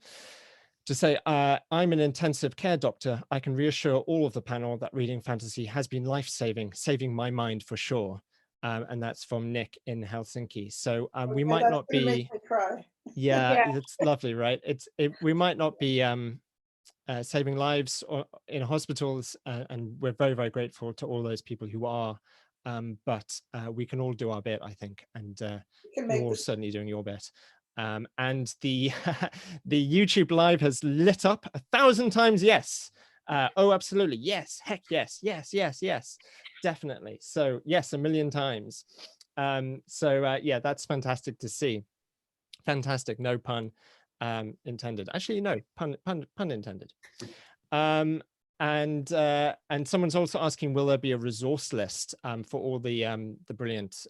to say, I'm an intensive care doctor. I can reassure all of the panel that reading fantasy has been life-saving, saving my mind for sure. And that's from Nick in Helsinki. So we might not be, yeah, it's lovely, right? We might not be saving lives or in hospitals, and we're very, very grateful to all those people who are, but we can all do our bit, I think, and you're all certainly doing your bit. And the the YouTube live has lit up 1,000 times. Yes. Oh, absolutely. Yes. Heck yes. Yes. Yes. Yes. Definitely. So yes, 1,000,000 times. Yeah, that's fantastic to see. Fantastic. No pun intended. Actually, no pun intended. And someone's also asking, will there be a resource list for all the brilliant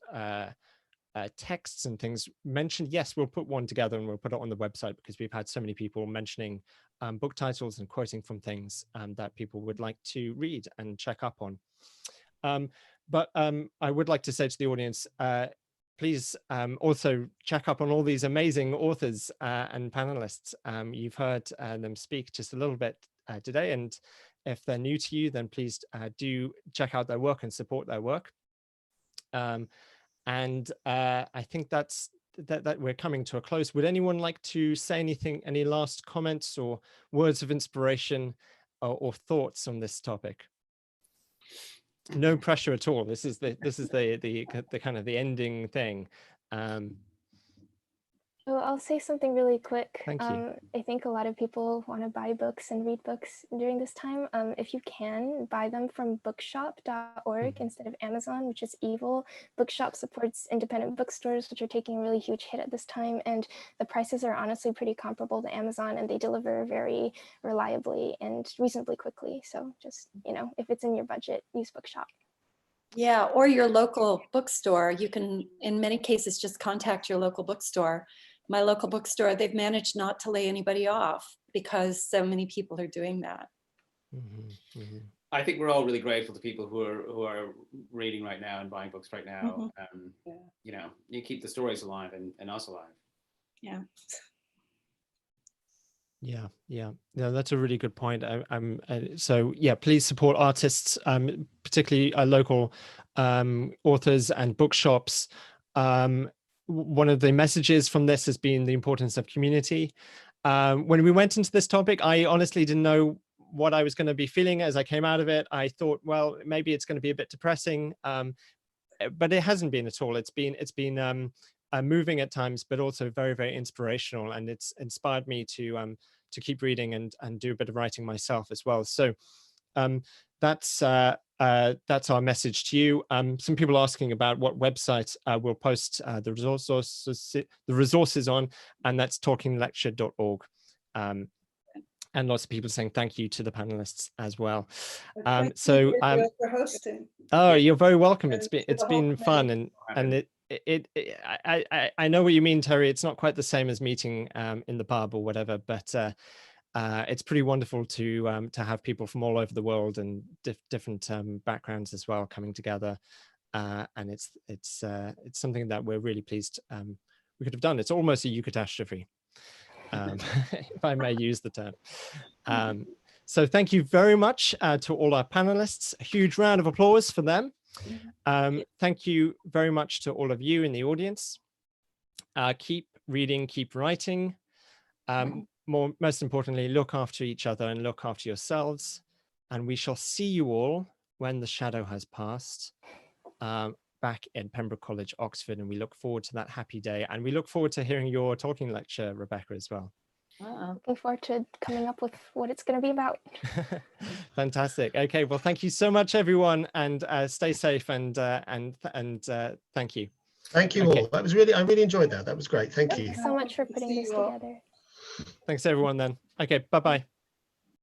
texts and things mentioned? Yes, we'll put one together and we'll put it on the website, because we've had so many people mentioning book titles and quoting from things that people would like to read and check up on. But I would like to say to the audience, please also check up on all these amazing authors and panelists. You've heard them speak just a little bit today, and if they're new to you, then please do check out their work and support their work. I think that we're coming to a close. Would anyone like to say anything, any last comments or words of inspiration or thoughts on this topic? No pressure at all. This is the kind of the ending thing. Well, I'll say something really quick. Thank you. I think a lot of people want to buy books and read books during this time. If you can, buy them from bookshop.org instead of Amazon, which is evil. Bookshop supports independent bookstores, which are taking a really huge hit at this time. And the prices are honestly pretty comparable to Amazon, and they deliver very reliably and reasonably quickly. So just, if it's in your budget, use Bookshop. Yeah, or your local bookstore. You can, in many cases, just contact your local bookstore. My local bookstore, they've managed not to lay anybody off because so many people are doing that. I think we're all really grateful to people who are reading right now and buying books right now. You keep the stories alive and us alive. Yeah. No, that's a really good point. So yeah, please support artists, particularly local authors and bookshops. One of the messages from this has been the importance of community. When we went into this topic, I honestly didn't know what I was going to be feeling as I came out of it. I thought, well, maybe it's going to be a bit depressing, but it hasn't been at all. It's been moving at times, but also very, very inspirational, and it's inspired me to keep reading and do a bit of writing myself as well. So that's our message to you. Some people asking about what website we'll post the resources on, and that's talkinglecture.org. And lots of people saying thank you to the panelists as well. For hosting. Oh, you're very welcome. It's been fun, and I know what you mean, Terry. It's not quite the same as meeting in the pub or whatever, but it's pretty wonderful to have people from all over the world and different backgrounds as well coming together, and it's something that we're really pleased we could have done. It's almost a eucatastrophe, if I may use the term. So thank you very much to all our panelists. A huge round of applause for them. Thank you very much to all of you in the audience. Keep reading, keep writing. Most importantly, look after each other and look after yourselves. And we shall see you all when the shadow has passed back in Pembroke College, Oxford. And we look forward to that happy day. And we look forward to hearing your talking lecture, Rebecca, as well. Looking forward to coming up with what it's going to be about. Fantastic. Okay, well, thank you so much, everyone, and stay safe and thank you. Thank you all. That was I really enjoyed that. That was great. Thank you. Thanks so much for putting this together. Thanks, everyone, then. Okay, bye-bye.